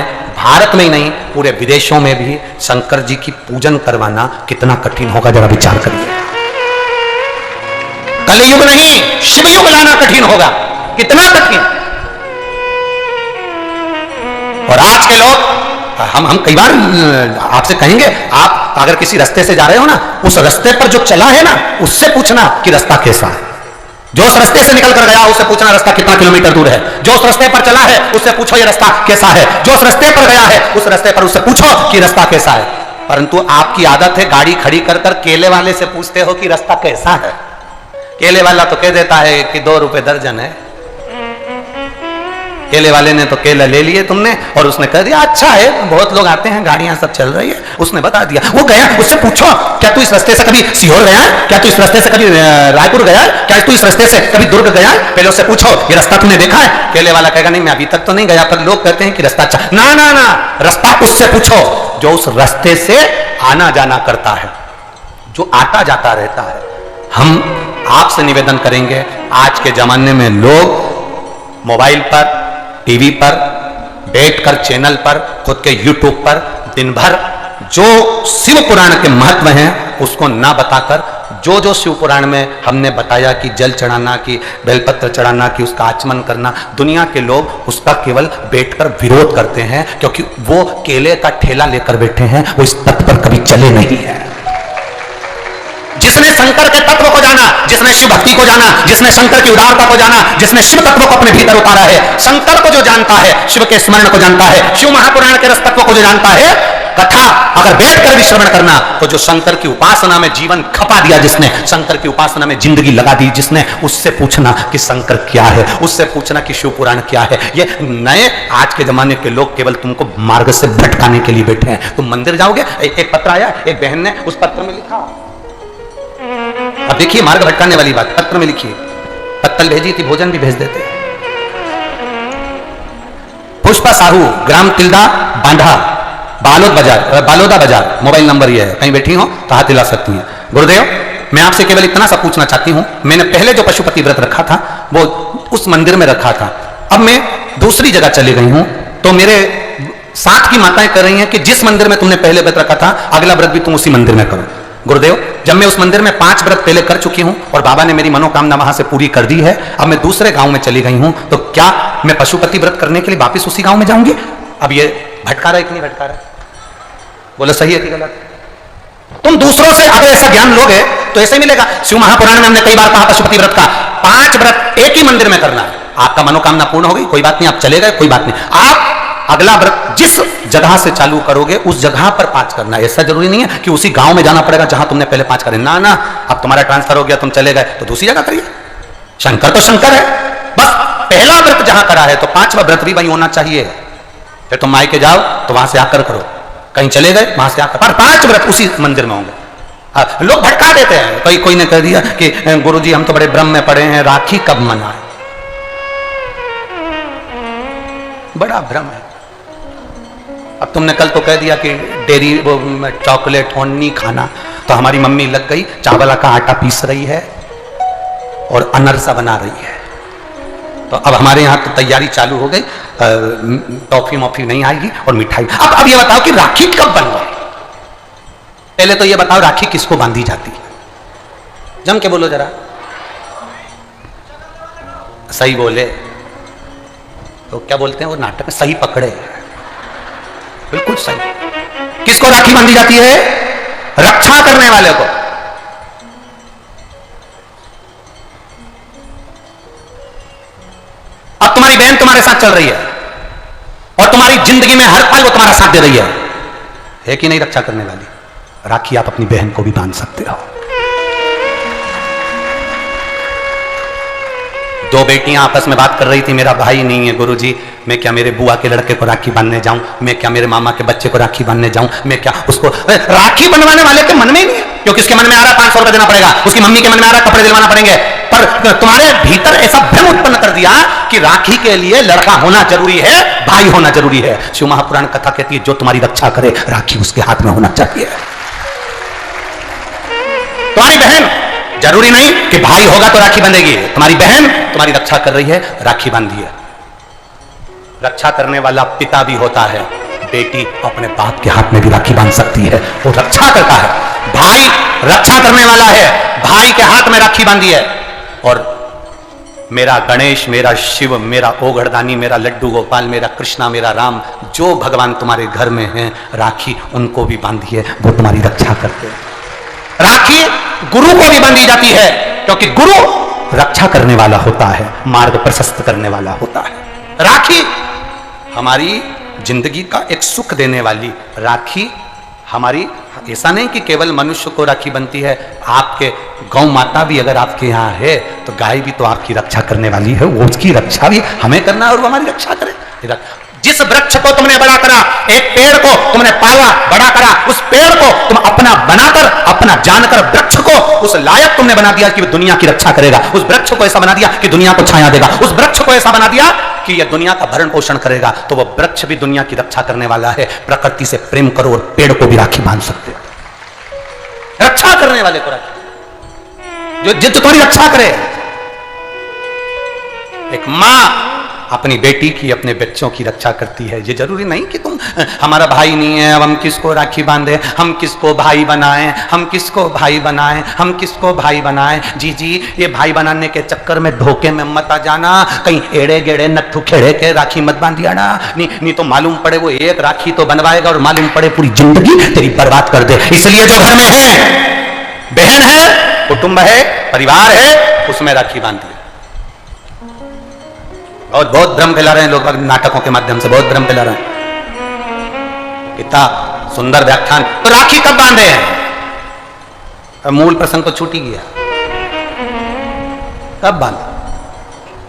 ही नहीं, पूरे विदेशों में भी शंकर जी की पूजन करवाना कितना कठिन होगा, जरा विचार करिए। कलियुग नहीं, शिवयुग लाना कठिन होगा, कितना कठिन। और आज के लोग, हम कई बार आपसे कहेंगे, आप अगर किसी रास्ते से जा रहे हो ना, उस रास्ते पर जो चला है ना, उससे पूछना कि रास्ता कैसा है। जो उस रास्ते से निकल कर गया उससे पूछना रास्ता कितना किलोमीटर दूर है। जो उस रास्ते पर चला है उससे पूछो ये रास्ता कैसा है। जो उस रास्ते पर गया है उस रास्ते पर उससे पूछो कि रास्ता कैसा है। परंतु आपकी आदत है गाड़ी खड़ी कर केले वाले से पूछते हो कि रास्ता कैसा है। केले वाला तो कह देता है कि 2 रुपए दर्जन है। केले वाले ने तो केला ले लिए तुमने, और उसने कह दिया अच्छा है, बहुत लोग आते हैं, गाड़ियां सब चल रही है, उसने बता दिया। वो गया, उससे पूछो क्या तू इस रास्ते से कभी सीहोर गया है, क्या तू इस रास्ते से कभी रायपुर गया है, क्या तू इस रास्ते से कभी दुर्ग गया है, पहले उससे पूछो ये रास्ता तूने देखा है। केले वाला कहेगा नहीं मैं अभी तक तो नहीं गया, पर लोग कहते हैं कि रास्ता अच्छा। ना, रास्ता उससे पूछो जो उस रास्ते से आना जाना करता है। जो आता जाता रहता है। हम आपसे निवेदन करेंगे, आज के जमाने में लोग मोबाइल पर, टीवी पर बैठकर, चैनल पर, खुद के यूट्यूब पर दिन भर जो शिव पुराण के महत्व हैं उसको ना बताकर, जो शिव पुराण में हमने बताया कि जल चढ़ाना, कि बेलपत्र चढ़ाना, कि उसका आचमन करना, दुनिया के लोग उसका केवल बैठकर विरोध करते हैं, क्योंकि वो केले का ठेला लेकर बैठे हैं, वो इस तत्व पर कभी चले नहीं हैं। जिसने शंकर के तत्व को जाना, जिसने शिव भक्ति को जाना, जिसने शंकर की उदारता को जाना, जिसने शिव तत्व को अपने भीतर उतारा है, शंकर को जो जानता है, शिव के स्मरण को जानता है, शिव महापुराण के रस तत्व को जो जानता है, कथा अगर बैठकर भी श्रवण करना, तो जो शंकर की उपासना में जीवन खपा दिया, जिसने शंकर की उपासना में जिंदगी लगा दी, जिसने, उससे पूछना कि शंकर क्या है, उससे पूछना कि शिव पुराण क्या है। ये नए आज के जमाने के लोग केवल तुमको मार्ग से भटकाने के लिए बैठे हैं। तुम मंदिर जाओगे, एक पत्र आया, एक बहन ने उस पत्र में लिखा, अब देखिए मार्ग भटकाने वाली बात, पत्र में लिखिए, पत्तल भेजी थी, भोजन भी भेज देते। पुष्पा साहू, ग्राम तिल्दा, बांधा, बालोदा बाजार, मोबाइल नंबर ये है, कहीं बैठी हो तो हाथ हिला सकती हैं। गुरुदेव, मैं आपसे केवल इतना सा पूछना चाहती हूं, मैंने पहले जो पशुपति व्रत रखा था वो उस मंदिर में रखा था, अब मैं दूसरी जगह चली गई हूं, तो मेरे साथ की माताएं कर रही हैं कि जिस मंदिर में तुमने पहले व्रत रखा था, अगला व्रत भी तुम उसी मंदिर में करो। गुरुदेव, जब मैं उस मंदिर में 5 व्रत पहले कर चुकी हूं और बाबा ने मेरी मनोकामना वहां से पूरी कर दी है, अब मैं दूसरे गांव में चली गई हूं, तो क्या मैं पशुपति व्रत करने के लिए वापस उसी गांव में जाऊंगी? अब ये भटका रहा है कि नहीं भटका रहा है? बोलो सही है कि गलत? तुम दूसरों से अगर ऐसा ज्ञान लोगे तो ऐसे मिलेगा। शिव महापुराण में हमने कई बार कहा पशुपति व्रत का 5 व्रत एक ही मंदिर में करना है, आपका मनोकामना पूर्ण हो गई, कोई बात नहीं, आप चले गए, कोई बात नहीं, आप अगला व्रत जिस जगह से चालू करोगे उस जगह पर 5 करना है। ऐसा जरूरी नहीं है कि उसी गांव में जाना पड़ेगा जहां तुमने पहले 5 करे, ना ना, अब तुम्हारा ट्रांसफर हो गया, तुम चले गए तो दूसरी जगह करिए। शंकर तो शंकर है, बस पहला व्रत जहां करा है तो 5वां व्रत भी वही होना चाहिए। फिर तुम मायके जाओ तो वहां से आकर करो, कहीं चले गए वहां से आकर, पर 5 व्रत उसी मंदिर में होंगे। लोग भटका देते हैं, कोई ने कह दिया कि गुरुजी हम तो बड़े ब्रह्म में पड़े हैं, राखी कब मनाए? बड़ा भ्रम है। अब तुमने कल तो कह दिया कि डेयरी वो चॉकलेट नहीं खाना, तो हमारी मम्मी लग गई, चावल का आटा पीस रही है और अनरसा बना रही है, तो अब हमारे यहाँ तो तैयारी चालू हो गई, टॉफी मॉफी नहीं आएगी और मिठाई। अब ये बताओ कि राखी कब बनवाए? पहले तो ये बताओ राखी किसको बांधी जाती है? जम के बोलो जरा, सही बोले तो क्या बोलते हैं वो नाटक में, सही पकड़े, बिल्कुल सही। किसको राखी बांधी जाती है? रक्षा करने वाले को। अब तुम्हारी बहन तुम्हारे साथ चल रही है और तुम्हारी जिंदगी में हर पल वो तुम्हारा साथ दे रही है कि नहीं रक्षा करने वाली? राखी आप अपनी बहन को भी बांध सकते हो। 2 बेटियां आपस में बात कर रही थी, मेरा भाई नहीं है गुरुजी, मैं क्या मेरे बुआ के लड़के को राखी बांधने जाऊं, मैं क्या मेरे मामा के बच्चे को राखी बांधने जाऊं, मैं क्या उसको, राखी बनवाने वाले के मन में ही नहीं है, क्योंकि उसके मन में आ रहा 500 रुपए देना पड़ेगा, उसकी मम्मी के मन में आ रहा कपड़े दिलवाना पड़ेंगे, पर तुम्हारे भीतर ऐसा भ्रम उत्पन्न कर दिया कि राखी के लिए लड़का होना जरूरी है, भाई होना जरूरी है। शिव महापुराण कथा कहती है जो तुम्हारी रक्षा करे राखी उसके हाथ में होना चाहिए। तुम्हारी बहन, जरूरी नहीं कि भाई होगा तो राखी बंधेगी, तुम्हारी बहन तुम्हारी रक्षा कर रही है, राखी बांधिए। रक्षा करने वाला पिता भी होता है, बेटी अपने बाप के हाथ में भी राखी बांध सकती है, वो रक्षा करता है। भाई रक्षा करने वाला है, भाई के हाथ में राखी बांधी है। और मेरा गणेश, मेरा शिव, मेरा ओघड़दानी, मेरा लड्डू गोपाल, मेरा कृष्णा, मेरा राम, जो भगवान तुम्हारे घर में हैं, राखी उनको भी बांधिए, वो तुम्हारी रक्षा करते हैं। राखी गुरु को भी बांधी जाती है, क्योंकि गुरु रक्षा करने वाला होता है, मार्ग प्रशस्त करने वाला होता है। राखी हमारी जिंदगी का एक सुख देने वाली, राखी हमारी, ऐसा नहीं कि केवल मनुष्य को राखी बनती है, आपके गौ माता भी अगर आपके यहाँ है तो गाय भी तो आपकी रक्षा करने वाली है, वो उसकी रक्षा भी हमें करना है और वो हमारी रक्षा करे। जिस वृक्ष को तुमने बड़ा करा, एक पेड़ को तुमने पाला, बड़ा करा, उस पेड़ को तुम अपना बनाकर, अपना जानकर वृक्ष को उस लायक तुमने बना दिया कि वो दुनिया की रक्षा करेगा। उस वृक्ष को ऐसा बना दिया कि दुनिया को छाया देगा। उस वृक्ष को ऐसा बना दिया कि यह दुनिया का भरण पोषण करेगा, तो वह वृक्ष भी दुनिया की रक्षा करने वाला है। प्रकृति से प्रेम करो और पेड़ को भी राखी बांध सकते हो। रक्षा करने वाले को राखी, जो जिद तुम्हारी रक्षा करे। एक मां अपनी बेटी की, अपने बच्चों की रक्षा करती है। ये जरूरी नहीं कि तुम हमारा भाई नहीं है, अब हम किसको राखी बांधे, हम किसको भाई बनाएं, हम किसको भाई बनाएं, हम किसको भाई बनाएं। जी जी, ये भाई बनाने के चक्कर में धोखे में मत आ जाना, कहीं एड़े गेड़े नट्ठू खेड़े के राखी मत बांध दिया ना। नहीं तो मालूम पड़े वो एक राखी तो बनवाएगा और मालूम पड़े पूरी जिंदगी तेरी बर्बाद कर दे। इसलिए जो घर में है, बहन है, कुटुंब है, परिवार है, उसमें राखी बांधिए। और बहुत भ्रम फैला रहे हैं लोग नाटकों के माध्यम से, बहुत भ्रम फैला रहे हैं। कितना सुंदर व्याख्यान। तो राखी कब बांधे हैं? अब मूल प्रसंग तो छूट ही गया। कब बांधे?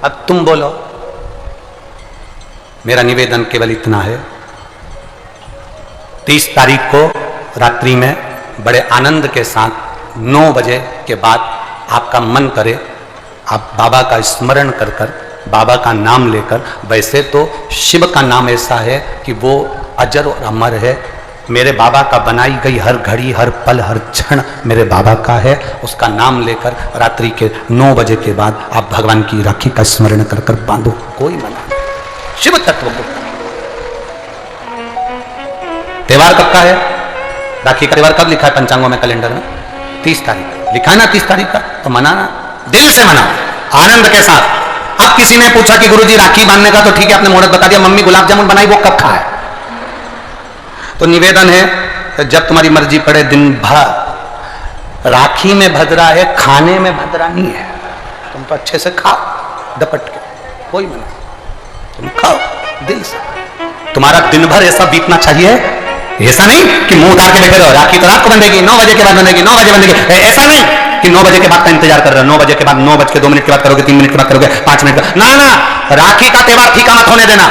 अब तुम बोलो। मेरा निवेदन केवल इतना है, 30 तारीख को रात्रि में बड़े आनंद के साथ 9 बजे के बाद आपका मन करे, आप बाबा का स्मरण कर कर, बाबा का नाम लेकर, वैसे तो शिव का नाम ऐसा है कि वो अजर और अमर है। मेरे बाबा का बनाई गई हर घड़ी, हर पल, हर क्षण मेरे बाबा का है। उसका नाम लेकर रात्रि के 9 बजे के बाद आप भगवान की राखी का स्मरण कर कर बांधो, कोई मना नहीं। शिव तत्व को। त्योहार कब का है? राखी का त्योहार कब लिखा है पंचांगों में, कैलेंडर में? 30 तारीख लिखा है ना, 30 तारीख का। तो मनाना, दिल से मनाओ, आनंद के साथ। अब किसी ने पूछा कि गुरुजी राखी बांधने का तो ठीक है, आपने मुहूर्त बता दिया, मम्मी गुलाब जामुन बनाई, वो कब खाए? तो निवेदन है, जब तुम्हारी मर्जी पड़े दिन भर। राखी में भद्रा है, खाने में भद्रा नहीं है। तुम तो अच्छे से खाओ दपट के, कोई मना, तुम खाओ दिल से। तुम्हारा दिन भर ऐसा बीतना चाहिए, ऐसा नहीं कि मुंह उतार के बैठे रहो, राखी तो रात को बंधेगी, 9 बजे के बाद बंधेगी, 9 बजे बंधेगी। ऐसा नहीं कि 9 बजे के बाद का इंतजार कर रहे हो, 9 बजे के बाद, 9 बज के 2 मिनट के बाद करोगे, 3 मिनट के बाद करोगे, 5 मिनट का ना। राखी का त्योहार फीका मत होने देना।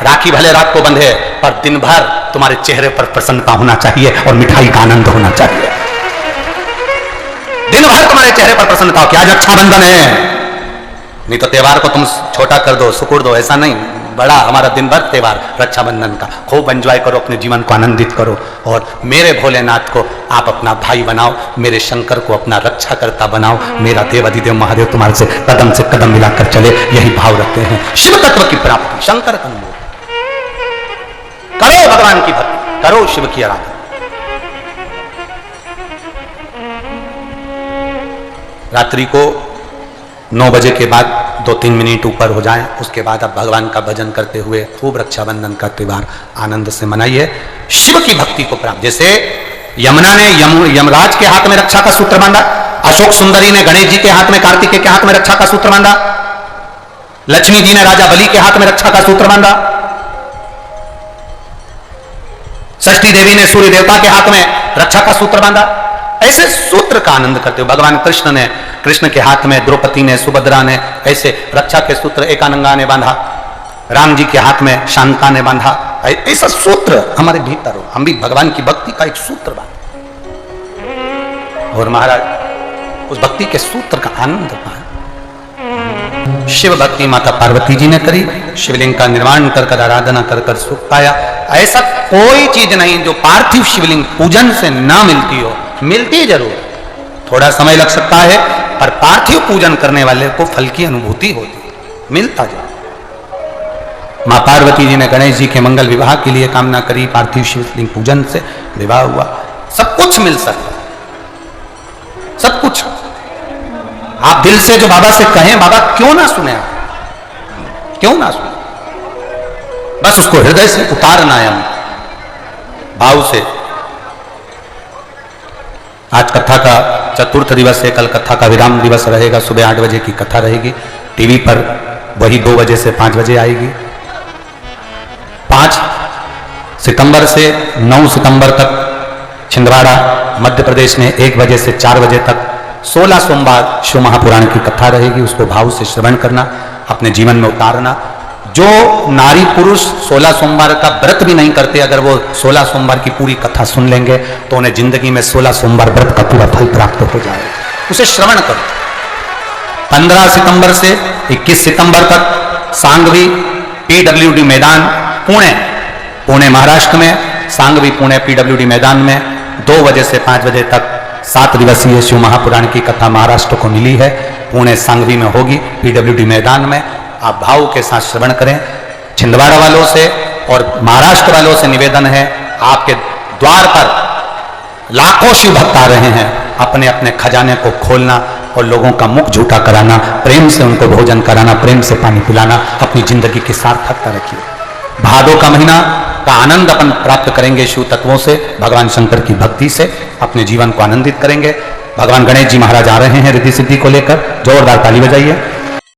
राखी भले रात को बंधे, पर दिन भर तुम्हारे चेहरे पर प्रसन्नता होना चाहिए और मिठाई का आनंद होना चाहिए। दिन भर तुम्हारे चेहरे पर प्रसन्नता हो कि आज रक्षाबंधन है। नहीं तो त्योहार को तुम छोटा कर दो, सुकुड़ दो, ऐसा नहीं। बड़ा हमारा दिन भर त्योहार रक्षाबंधन का, खूब एंजॉय करो, अपने जीवन को आनंदित करो। और मेरे भोलेनाथ को आप अपना भाई बनाओ, मेरे शंकर को अपना रक्षा करता बनाओ। मेरा देव अधिदेव महादेव तुम्हारे से कदम मिलाकर चले, यही भाव रखते हैं। शिव तत्व की प्राप्ति, शंकर का अनुभव करो, भगवान की भक्ति करो, शिव की आराधना। रात्रि को 9 बजे के बाद 2-3 मिनट ऊपर हो जाएं, उसके बाद आप भगवान का भजन करते हुए खूब रक्षाबंधन का त्योहार आनंद से मनाइए। शिव की भक्ति को प्राप्त, जैसे यमुना ने यमराज के हाथ में रक्षा का सूत्र बांधा, अशोक सुंदरी ने गणेश जी के हाथ में, कार्तिकेय के हाथ में रक्षा का सूत्र बांधा, लक्ष्मी जी ने राजा बलि के हाथ में रक्षा का सूत्र बांधा, षष्ठी देवी ने सूर्य देवता के हाथ में रक्षा का सूत्र बांधा। ऐसे सूत्र का आनंद करते हो। भगवान कृष्ण के हाथ में द्रौपदी ने, सुभद्रा ने ऐसे रक्षा के सूत्र एकानंगा ने बांधा, राम जी के हाथ में शांता ने बांधा। ऐसा सूत्र हमारे भीतर हो, हम भी भगवान की भक्ति का एक सूत्र बांधे और महाराज उस भक्ति के सूत्र का आनंद पाए। शिव भक्ति माता पार्वती जी ने करी, शिवलिंग का निर्माण कर कर, आराधना कर कर सुख पाया। ऐसा कोई चीज नहीं जो पार्थिव शिवलिंग पूजन से ना मिलती हो। मिलती जरूर, थोड़ा समय लग सकता है, पर पार्थिव पूजन करने वाले को फल की अनुभूति होती है, मिलता जरूर। मां पार्वती जी ने गणेश जी के मंगल विवाह के लिए कामना करी, पार्थिव शिवलिंग पूजन से विवाह हुआ। सब कुछ मिल सकता, सब कुछ। आप दिल से जो बाबा से कहें, बाबा क्यों ना सुने, आप क्यों ना सुने, बस उसको हृदय से उतारना है, भाव से। आज कथा का चतुर्थ दिवस है, कल कथा का विराम दिवस रहेगा। सुबह 8 बजे की कथा रहेगी, टीवी पर वही 2 बजे से 5 बजे आएगी। 5 सितंबर से 9 सितंबर तक छिंदवाड़ा मध्य प्रदेश में 1 बजे से 4 बजे तक 16 सोमवार शिव महापुराण की कथा रहेगी। उसको भाव से श्रवण करना, अपने जीवन में उतारना। जो नारी पुरुष 16 सोमवार का व्रत भी नहीं करते, अगर वो 16 सोमवार की पूरी कथा सुन लेंगे तो उन्हें जिंदगी में 16 सोमवार व्रत का पूरा फल प्राप्त हो जाएगा। उसे श्रवण करो। 15 सितंबर से 21 सितंबर तक सांगवी पीडब्ल्यूडी मैदान पुणे महाराष्ट्र में, सांगवी पुणे पीडब्ल्यूडी मैदान में 2 बजे से 5 बजे तक 7 दिवसीय शिव महापुराण की कथा महाराष्ट्र को मिली है, पुणे सांगवी में होगी, PWD मैदान में। आप भाव के साथ श्रवण करें। छिंदवाड़ा वालों से और महाराष्ट्र वालों से निवेदन है, आपके द्वार पर लाखों शिव भक्त आ रहे हैं, अपने अपने खजाने को खोलना और लोगों का मुख झूठा कराना, प्रेम से उनको भोजन कराना, प्रेम से पानी पिलाना, अपनी जिंदगी की सार्थकता रखिए। भादों का महीना का आनंद अपन प्राप्त करेंगे शिव तत्वों से, भगवान शंकर की भक्ति से अपने जीवन को आनंदित करेंगे। भगवान गणेश जी महाराज आ रहे हैं रिद्धि सिद्धि को लेकर, जोरदार ताली बजाइए।